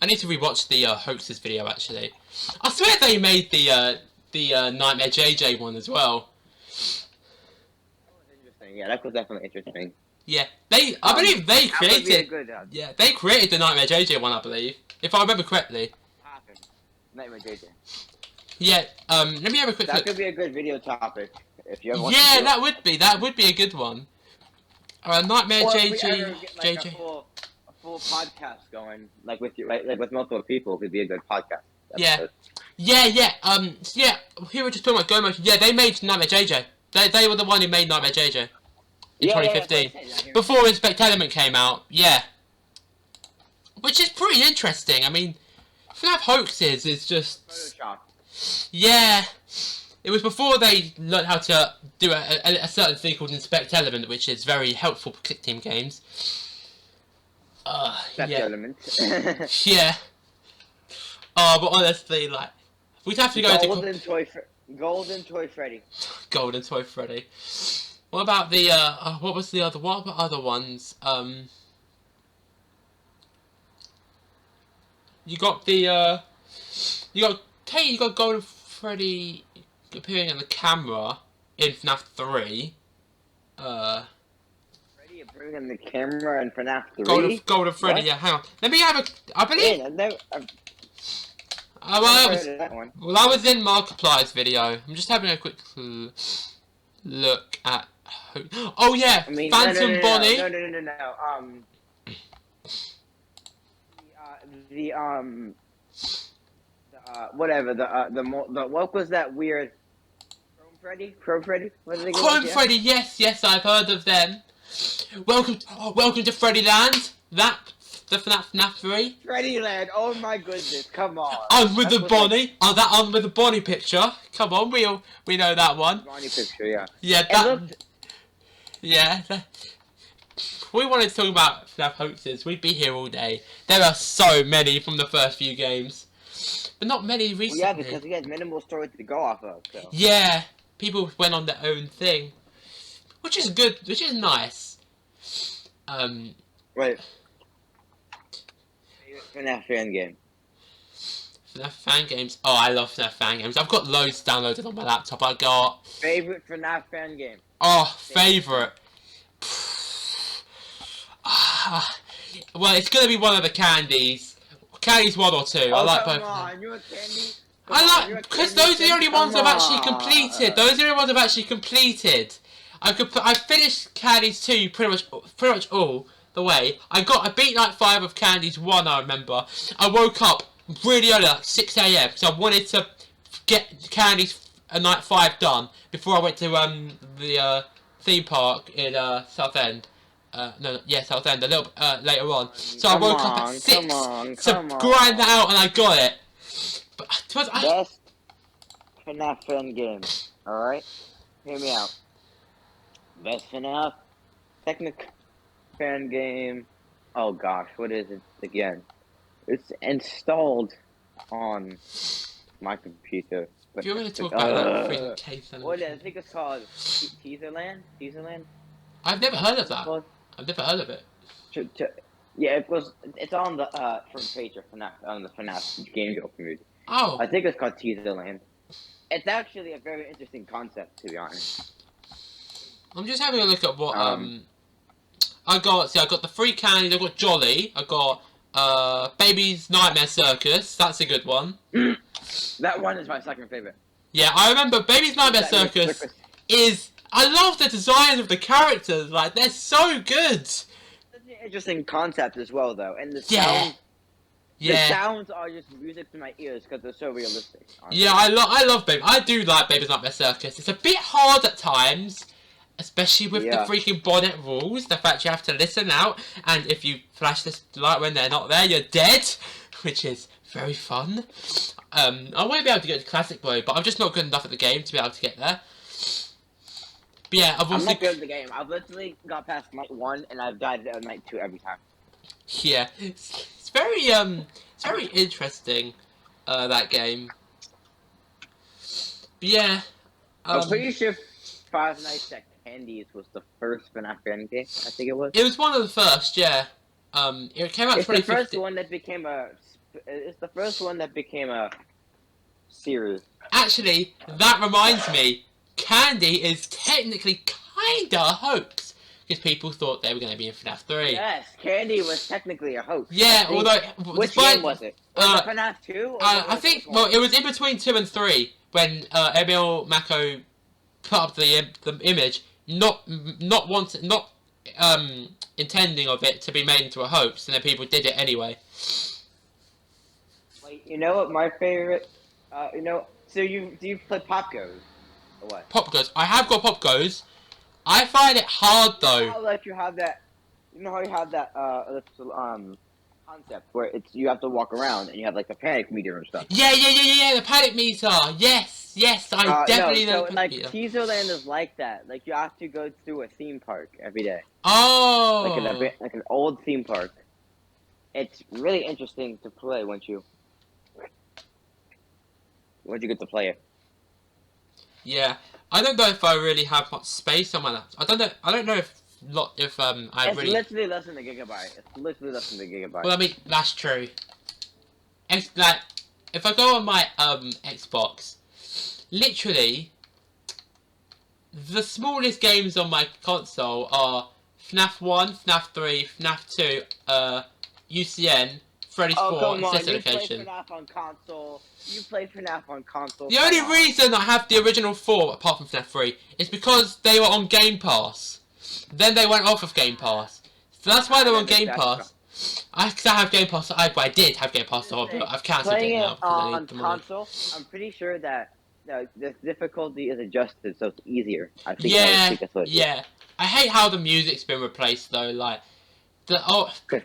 need to rewatch the hoaxes video actually. I swear they made the Nightmare JJ one as well. That was interesting. Yeah, that was definitely interesting. Yeah, I believe they created. Yeah, they created the Nightmare JJ one, I believe, if I remember correctly. Nightmare JJ. Yeah. Let me have a quick look. That could be a good video topic if you ever want Yeah, to that would be a good one. Nightmare JJ. If we ever get, like, a full podcast going, like with you, like with multiple people, could be a good podcast. Yeah. Yeah. We were just talking about Go Motion. Yeah, they made Nightmare JJ. They were the one who made Nightmare JJ. In 2015. Before Inspect Element came out, yeah. Which is pretty interesting. I mean, FNAF Hoaxes is just... Photoshop. Yeah. It was before they learned how to do a certain thing called Inspect Element, which is very helpful for Click Team games. Element. Yeah. Oh, but honestly, like... We'd have to go Golden Toy Freddy. Golden Toy Freddy. What about the, what about other ones? You got the, you got Golden Freddy appearing on the camera in FNAF 3. Freddy appearing on the camera in FNAF 3? Golden Freddy, what? Yeah, hang on. Let me have I believe... Yeah, well, that was in Markiplier's video. I'm just having a quick look at... Oh yeah, Phantom Bonnie. No. What was that weird? Chrome Freddy? What did they Chrome Freddy, yes, I've heard of them. Welcome to Freddyland. The FNAF 3. Freddyland, oh my goodness, come on. On with the Bonnie. Oh, that on with the Bonnie picture. Come on, we know that one. Bonnie picture, yeah. Yeah, that. Yeah. We wanted to talk about FNAF hoaxes. We'd be here all day. There are so many from the first few games, but not many recently. Well, yeah, because we had minimal stories to go off of. So. Yeah, people went on their own thing, which is good, which is nice. Right. FNAF fan game. FNAF fan games. Oh, I love FNAF fan games. I've got loads downloaded on my laptop. I got favorite FNAF fan game. Oh, favorite. Well, it's gonna be one of the candies. Candies 1 or 2. I like both. You're a candy. I like because those are the only ones I've actually completed. Those are the only ones I've actually completed. I finished Candies 2 pretty much all the way. I beat Night 5 of Candies 1. I remember. I woke up really early, like 6 AM, because I wanted to get Candies Night 5 done before I went to the theme park in Southend. Southend, a little later on. So I woke up at 6 to grind that out, and I got it. But best FNAF fan game. Alright? Hear me out. Best FNAF technical fan game. Oh gosh, what is it again? It's installed on my computer. But If you're going to talk about that freaking cave what I think it's called Teaserland. Teaserland. I've never heard of that. Called? I've never heard of it. Yeah, it's on the front page of FNAF on the FNAF Game Jolt community. Oh. I think it's called Teaserland. It's actually a very interesting concept, to be honest. I'm just having a look at what I got. See, I got the free candies. I got Jolly. I got Baby's Nightmare Circus. That's a good one. That one is my second favorite. Yeah, I remember Baby's Nightmare Circus is. I love the designs of the characters. Like, they're so good. It's an interesting concept as well, though, and the sounds. The sounds are just music to my ears because they're so realistic. Honestly. Yeah, I love Baby. I do like Baby's Nightmare Circus. It's a bit hard at times, especially with the freaking bonnet rules. The fact you have to listen out, and if you flash this light when they're not there, you're dead, which is very fun. I want to be able to get to classic mode, but I'm just not good enough at the game to be able to get there. But yeah, I'm not good at the game. I've literally got past night 1, and I've died at night 2 every time. Yeah, it's very interesting, that game. But yeah, I'm pretty sure Five Nights at Candy's was the first FNAF game. I think it was. It was one of the first, yeah. It came out in 2015. It's the first one that became a. It's the first one that became a series. Actually, that reminds me, Candy is technically kinda a hoax. Because people thought they were going to be in FNAF 3. Yes, Candy was technically a hoax. Yeah, although... Which game was it? Was it FNAF 2? I think, well, it was in between 2 and 3, when Emil Mako put up the image, not intending of it to be made into a hoax, and then people did it anyway. Wait, you know what my favorite... so do you play Pop Goes? Or what? Pop Goes. I have got Pop Goes. I find it hard though. How like you have that, you know how you have that concept where you have to walk around and you have like the panic meter and stuff. Yeah, the panic meter. Yes, I definitely know. So like Teaserland is like that. Like you have to go through a theme park every day. Oh. Like an old theme park. It's really interesting to play once you get to play it. Yeah. I don't know if I really have much space on my laptop. I don't know if I it's really. It's literally less than a gigabyte. It's literally less than a gigabyte. Well, I mean that's true. Like, if I go on my Xbox, literally, the smallest games on my console are FNAF 1, FNAF 3, FNAF 2, UCN, Freddy's 4, and Sister Location. You play FNAF on console. You play FNAF on console. The only reason I have the original 4, apart from FNAF 3, is because they were on Game Pass. Then they went off of Game Pass. So that's why they're on Game Pass. I have Game Pass. I did have Game Pass, so I've cancelled it now. On console, I'm pretty sure that the difficulty is adjusted, so it's easier. I think yeah. I hate how the music's been replaced, though. Like,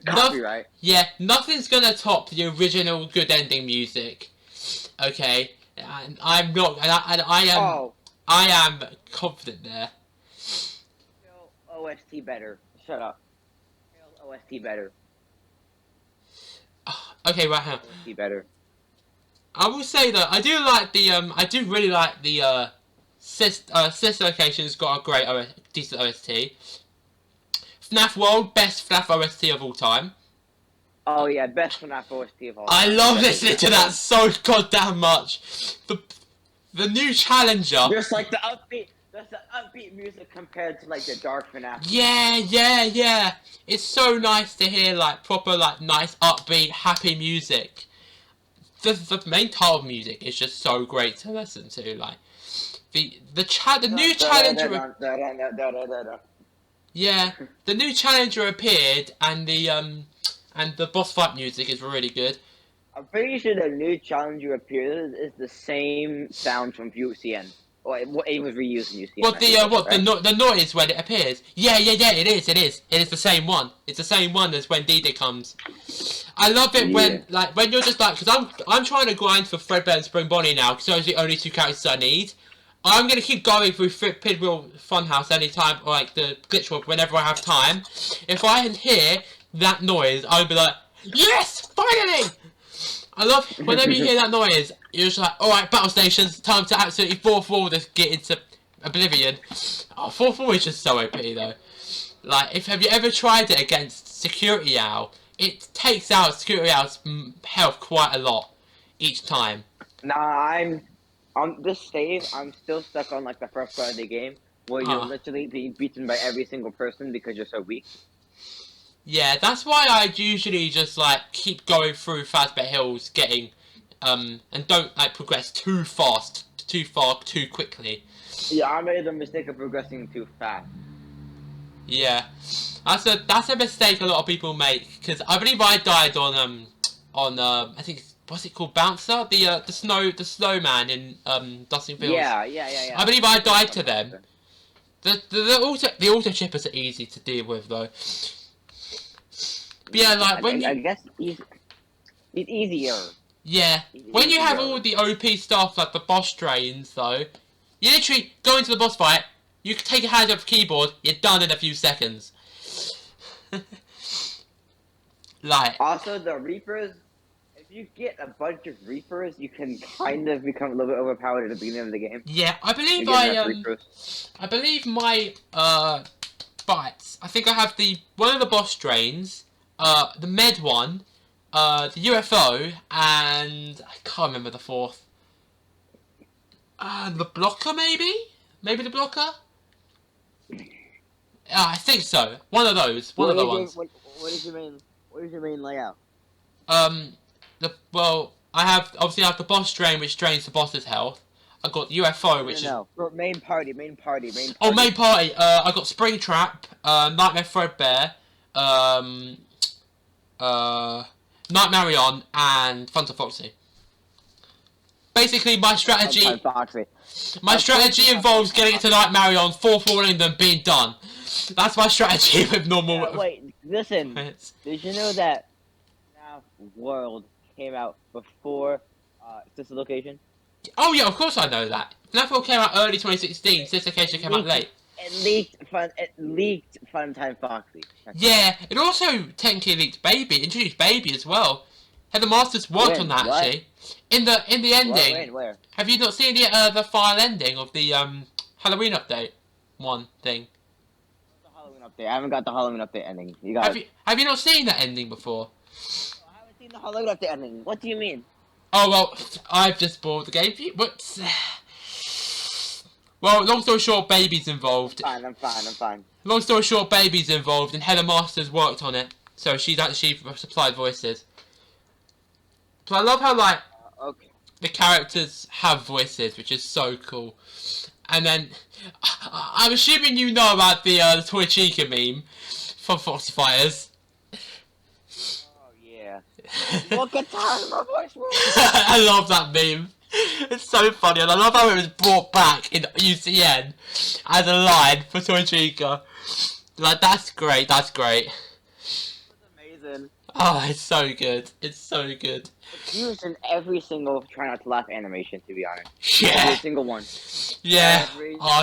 copyright. Yeah, nothing's gonna top the original good ending music. Okay, and I'm not, and I am confident there. OST better. Shut up. OST better. Okay, right now. OST better. I will say that I do really like the Sister Location's got a great decent OST. FNAF World, best FNAF OST of all time. Oh yeah, best FNAF OST of all time. I love listening to that so goddamn much. The new challenger. Just like the upbeat. That's the upbeat music compared to like the dark FNAF. Yeah. It's so nice to hear like proper like nice upbeat happy music. The main title music is just so great to listen to. Like the new challenger. Yeah, the new challenger appeared, and the boss fight music is really good. I'm pretty sure the new challenger appears is the same sound from UCN. Or it was reused in UCN. The noise when it appears? Yeah, it is. It is the same one. It's the same one as when Didi comes. I love it when you're just like, because I'm trying to grind for Fredbear and Spring Bonnie now, because those are the only two characters I need. I'm going to keep going through Pidwheel Funhouse anytime, or like the Glitch World, whenever I have time. If I hear that noise, I'll be like, yes, finally! I love whenever you hear that noise, you're just like, alright, battle stations, time to absolutely 4-4 this, get into oblivion. Oh, 4-4 is just so OP though. Like, have you ever tried it against Security Owl? It takes out Security Owl's health quite a lot each time. Nah, I'm on this stage. I'm still stuck on like the first part of the game where you're literally being beaten by every single person because you're so weak. Yeah, that's why I usually just like keep going through Fazbear Hills, getting and don't like progress too fast, too far, too quickly. Yeah, I made the mistake of progressing too fast. Yeah, that's a mistake a lot of people make, because I believe I died on I think what's it called, Bouncer, the snowman in Dusting Fields. Yeah. I believe I died to them. The auto chippers are easy to deal with though. But yeah, like when I guess it's easier. Yeah, when you have all the OP stuff like the boss drains though, you literally go into the boss fight. You can take your hands off the keyboard, you're done in a few seconds. Like... Also, the Reapers, if you get a bunch of Reapers, you can kind of become a little bit overpowered at the beginning of the game. Yeah, I believe I believe my, fights, I think I have one of the boss drains, the med one, the UFO, and I can't remember the fourth. The blocker maybe? Maybe the blocker? I think so. One of those. One of the ones. What is your main layout? Well, I obviously have the boss drain, which drains the boss's health. I got UFO, which is main party. Oh, main party. I got Springtrap, Nightmare Threadbare, Nightmarion, and Fun to Foxy. Basically, my strategy involves getting into Nightmarion, 4-4ing them, being done. That's my strategy with normal... wait, listen. Did you know that FNAF World came out before Sister Location? Oh yeah, of course I know that. FNAF World came out early 2016, Sister Location came out late. It leaked Funtime Foxy. Yeah, it also technically leaked Baby, introduced Baby as well. Heather Masters worked on that actually. In the ending. When? Where? Have you not seen the final ending of the Halloween update thing? The Halloween update. I haven't got the Halloween update ending. Have you not seen that ending before? I haven't seen the Halloween update ending. What do you mean? Oh well, I've just spoiled the game for you. Whoops. Well, long story short, Baby's involved. I'm fine. Long story short, Baby's involved, and Heather Masters worked on it, so she's actually supplied voices. So I love how like the characters have voices, which is so cool. And then I'm assuming you know about the Toy Chica meme from Foxy Fighters. Oh yeah. What guitar in my voice? I love that meme. It's so funny, and I love how it was brought back in UCN as a line for Toy Chica. Like, that's great. That's great. That's amazing. Oh, it's so good. It's so good. It's used in every single try not to laugh animation, to be honest. Yeah. Every single one. Yeah.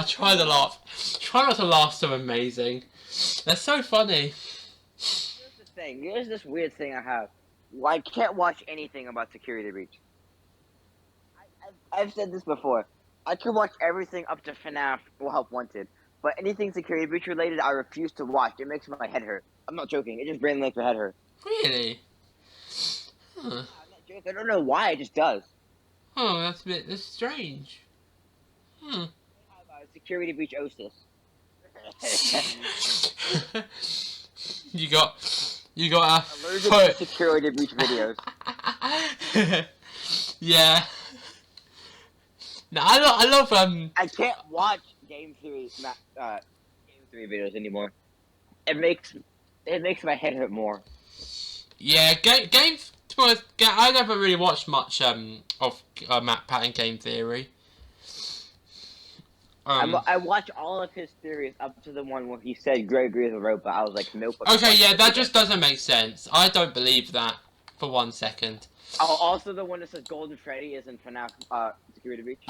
Try to laugh. Try not to laugh so amazing. They're so funny. Here's the thing. Here's this weird thing I have. I can't watch anything about Security Breach. I've said this before. I can watch everything up to FNAF or Help Wanted. But anything Security Breach related, I refuse to watch. It makes my head hurt. I'm not joking. It just randomly makes my head hurt. Really? Huh. I'm not joking. I don't know why. It just does. Oh, that's strange. Security Breach Osis. You got allergic to Security Breach videos. Yeah. No, I love I can't watch Game Theory videos anymore. It makes my head hurt more. Yeah, games. To be honest, I never really watched much of Matt Pat and Game Theory. I watched all of his theories up to the one where he said Gregory is a robot. I was like, nope. Okay, yeah, that just doesn't make sense. I don't believe that for 1 second. Oh, also the one that says Golden Freddy is in FNAF Security Breach.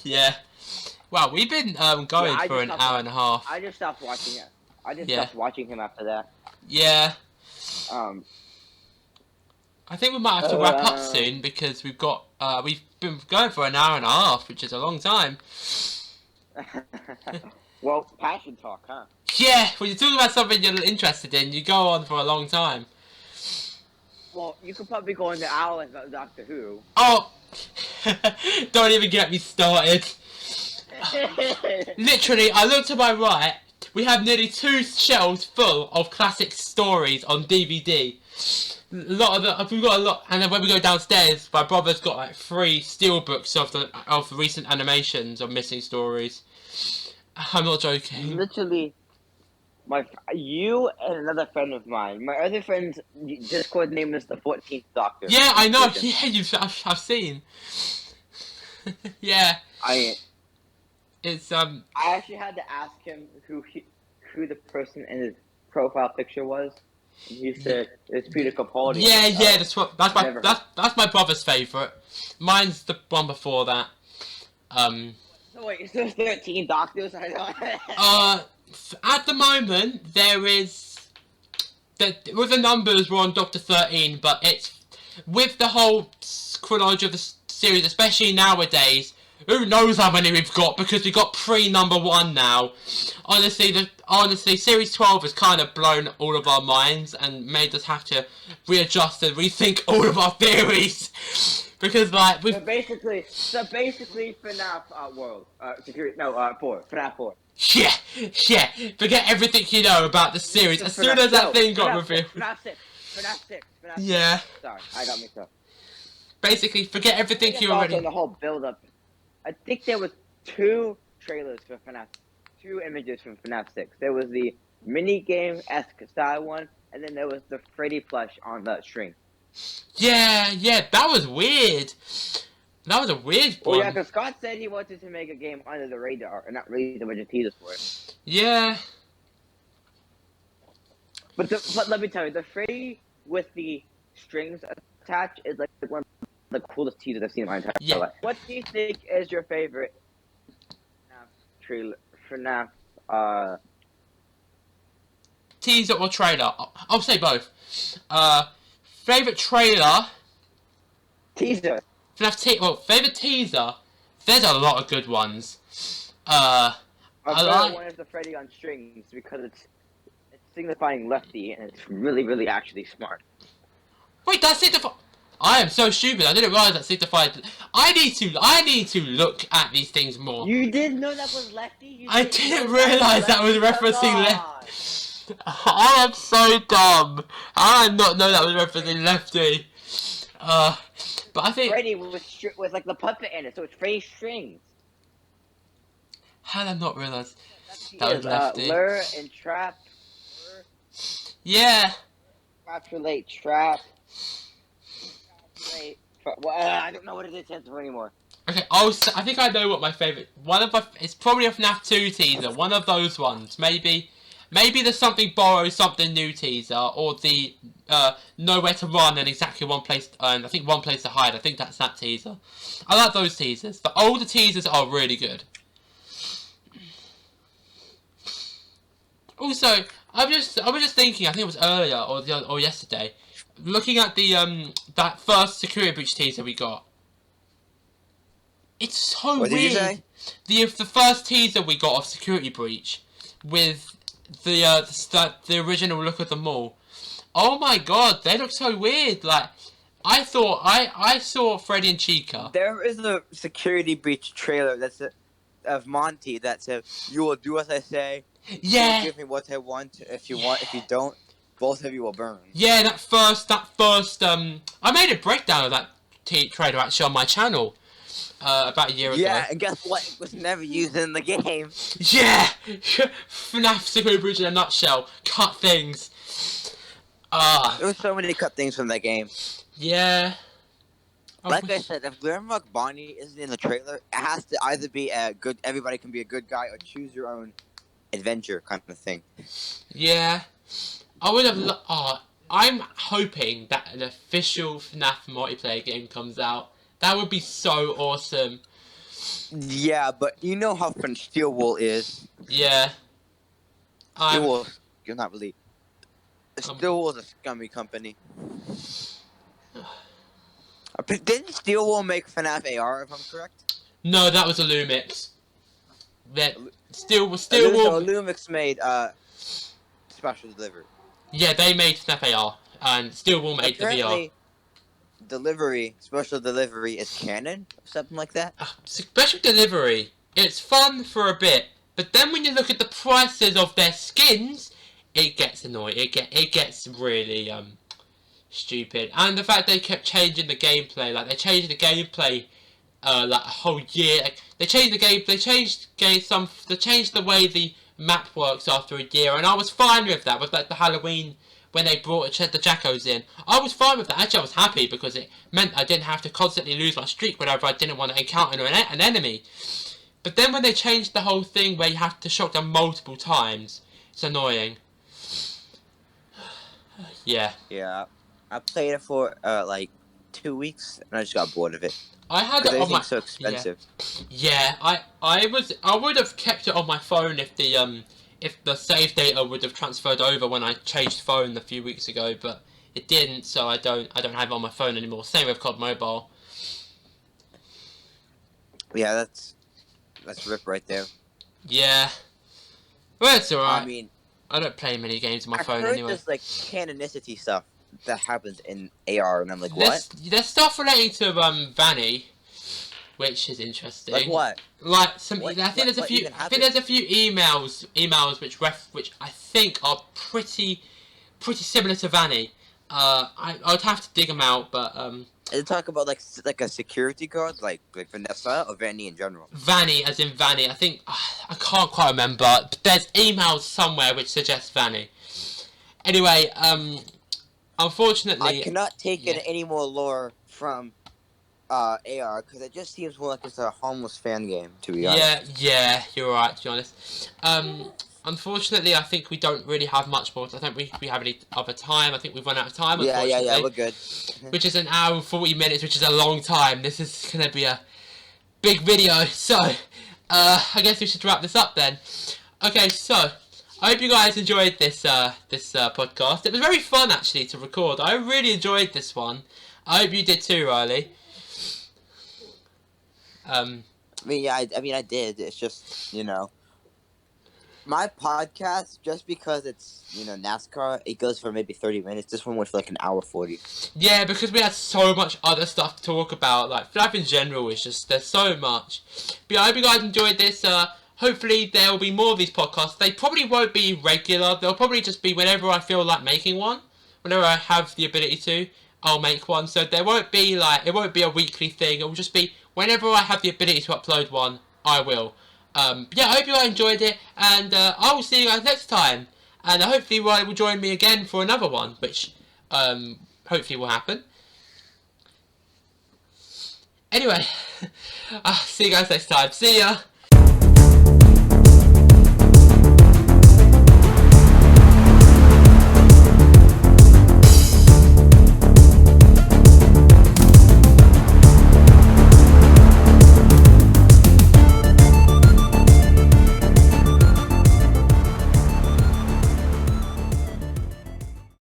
Yeah. Wow, we've been going for an hour and a half. I just stopped watching it. I just stopped watching him after that. Yeah. I think we might have to wrap up soon because we've been going for an hour and a half, which is a long time. Well, passion talk, huh? Yeah, when you're talking about something you're interested in, you go on for a long time. Well, you could probably go into hours about Doctor Who. Oh, don't even get me started. Literally, I look to my right. We have nearly 2 shelves full of classic stories on DVD. We've got a lot, and then when we go downstairs, my brother's got like 3 steelbooks of the recent animations of missing stories. I'm not joking. Literally, you and another friend of mine. My other friend's Discord name is the 14th Doctor. Yeah, I know. Yeah, I've seen. Yeah. It's I actually had to ask him who the person in his profile picture was. And he said it's Peter Capaldi. Yeah, that's my brother's favourite. Mine's the one before that. So wait, is there 13 Doctors? I know. At the moment there is with the numbers we're on Doctor 13, but it's with the whole chronology of the series, especially nowadays. Who knows how many we've got, because we got pre-number 1 now. Honestly, Series 12 has kind of blown all of our minds and made us have to readjust and rethink all of our theories. Because, like, So basically, FNAF World. FNAF 4. Yeah. Forget everything you know about the series. As soon as that thing got revealed. FNAF 6. Yeah. Sorry, I got mixed up. Basically, forget everything you already... On the whole build-up. I think there was 2 trailers for FNAF, 2 images from FNAF 6. There was the mini-game-esque style one, and then there was the Freddy plush on the string. Yeah, that was weird. That was a weird one. Well, yeah, because Scott said he wanted to make a game under the radar, and not release a bunch of teasers for it. Yeah. But let me tell you, the Freddy with the strings attached is like one of the coolest teasers I've seen in my entire life. What do you think is your favorite FNAF teaser or trailer? I'll say both. Favorite trailer? Teaser. Favorite teaser? There's a lot of good ones. My favorite one is the Freddy on strings because it's signifying lefty and it's really actually smart. Wait, that signifies... I am so stupid. I didn't realize that signified... I need to look at these things more. You didn't know that was lefty? I didn't realize that was referencing lefty. I am so dumb. I did not know that was referencing lefty. But I think... Freddy with like the puppet in it, so it's Freddy strings. How did I not realize that was lefty? Lure and trap. Yeah. Relate trap. I don't know what it is anymore. Okay, I think I know what my favourite... It's probably a FNAF 2 teaser. One of those ones. Maybe there's something borrowed, something new teaser. Or the nowhere to run and exactly one place... I think one place to hide. I think that's that teaser. I like those teasers. The older teasers are really good. Also, I was just thinking, I think it was earlier or yesterday, looking at the that first security breach teaser we got. It's so weird. What did you say? The first teaser we got of security breach with the original look of them all. Oh my god, they look so weird. Like I thought I saw Freddy and Chica. There is a security breach trailer of Monty that says, "You will do as I say. Yeah. You will give me what I want. If you don't, both of you will burn." Yeah, that first. I made a breakdown of that trailer actually on my channel about a year ago. Yeah, and guess what? It was never used in the game. Yeah, FNAF Security Breach in a nutshell. Cut things. There were so many cut things from that game. Yeah. Like I said, if Glamrock Bonnie isn't in the trailer, it has to either be a good. Everybody can be a good guy, or choose your own adventure kind of thing. Yeah, I would have. I'm hoping that an official FNAF multiplayer game comes out. That would be so awesome. Yeah, but you know how fun Steel Wool is. Yeah. Steel Wool, you're not really. Steel Wool is a scummy company. Didn't Steelwool make FNAF AR, if I'm correct? No, that was a Lumix. That still So will. Lumix made special delivery. Yeah, they made FNAF AR, and still will make the VR. Apparently, special delivery is canon or something like that. Special delivery. It's fun for a bit, but then when you look at the prices of their skins, it gets annoying. It gets really stupid, and the fact they kept changing the gameplay. Like they changed the gameplay. Like a whole year. Like, they changed the game. They changed the way the map works after a year, and I was fine with that. With like the Halloween when they brought the Jackos in, I was fine with that. Actually, I was happy because it meant I didn't have to constantly lose my streak whenever I didn't want to encounter an enemy. But then when they changed the whole thing where you have to shotgun multiple times, it's annoying. Yeah. Yeah, I played it for like 2 weeks, and I just got bored of it. I had it on my. So expensive. Yeah, I would have kept it on my phone if the save data would have transferred over when I changed phone a few weeks ago, but it didn't, so I don't have it on my phone anymore. Same with COD Mobile. Yeah, that's rip right there. Yeah. Well, it's alright. I mean, I don't play many games on my phone heard anyway. there's like canonicity stuff that happens in AR, and I'm like, what? There's stuff relating to Vanny, which is interesting. Like what? Like some, What, I think there's a few. I think there's a few emails which I think are pretty similar to Vanny. I'd have to dig them out, but They talk about like a security guard, like Vanessa or Vanny in general. Vanny, as in Vanny. I think I can't quite remember. But there's emails somewhere which suggest Vanny. Anyway, unfortunately, I cannot take in any more lore from AR because it just seems more like it's a harmless fan game, to be honest. Yeah, you're right, to be honest. Unfortunately, I think we don't really have much more. I don't think we have any other time. I think we've run out of time, unfortunately. Yeah, we're good. Which is an hour and 40 minutes, which is a long time. This is going to be a big video. So, I guess we should wrap this up then. Okay, so, I hope you guys enjoyed this podcast. It was very fun, actually, to record. I really enjoyed this one. I hope you did too, Riley. I mean, I did. It's just, my podcast, just because it's, NASCAR, it goes for maybe 30 minutes. This one went for like an hour 40. Yeah, because we had so much other stuff to talk about. Like, FNAF in general is just, there's so much. But yeah, I hope you guys enjoyed this. Hopefully there will be more of these podcasts. They probably won't be regular. They'll probably just be whenever I feel like making one. Whenever I have the ability to, I'll make one. So there won't be it won't be a weekly thing. It will just be whenever I have the ability to upload one, I will. Yeah, I hope you guys enjoyed it, and I will see you guys next time. And hopefully Riley will join me again for another one, which hopefully will happen. Anyway, see you guys next time. See ya!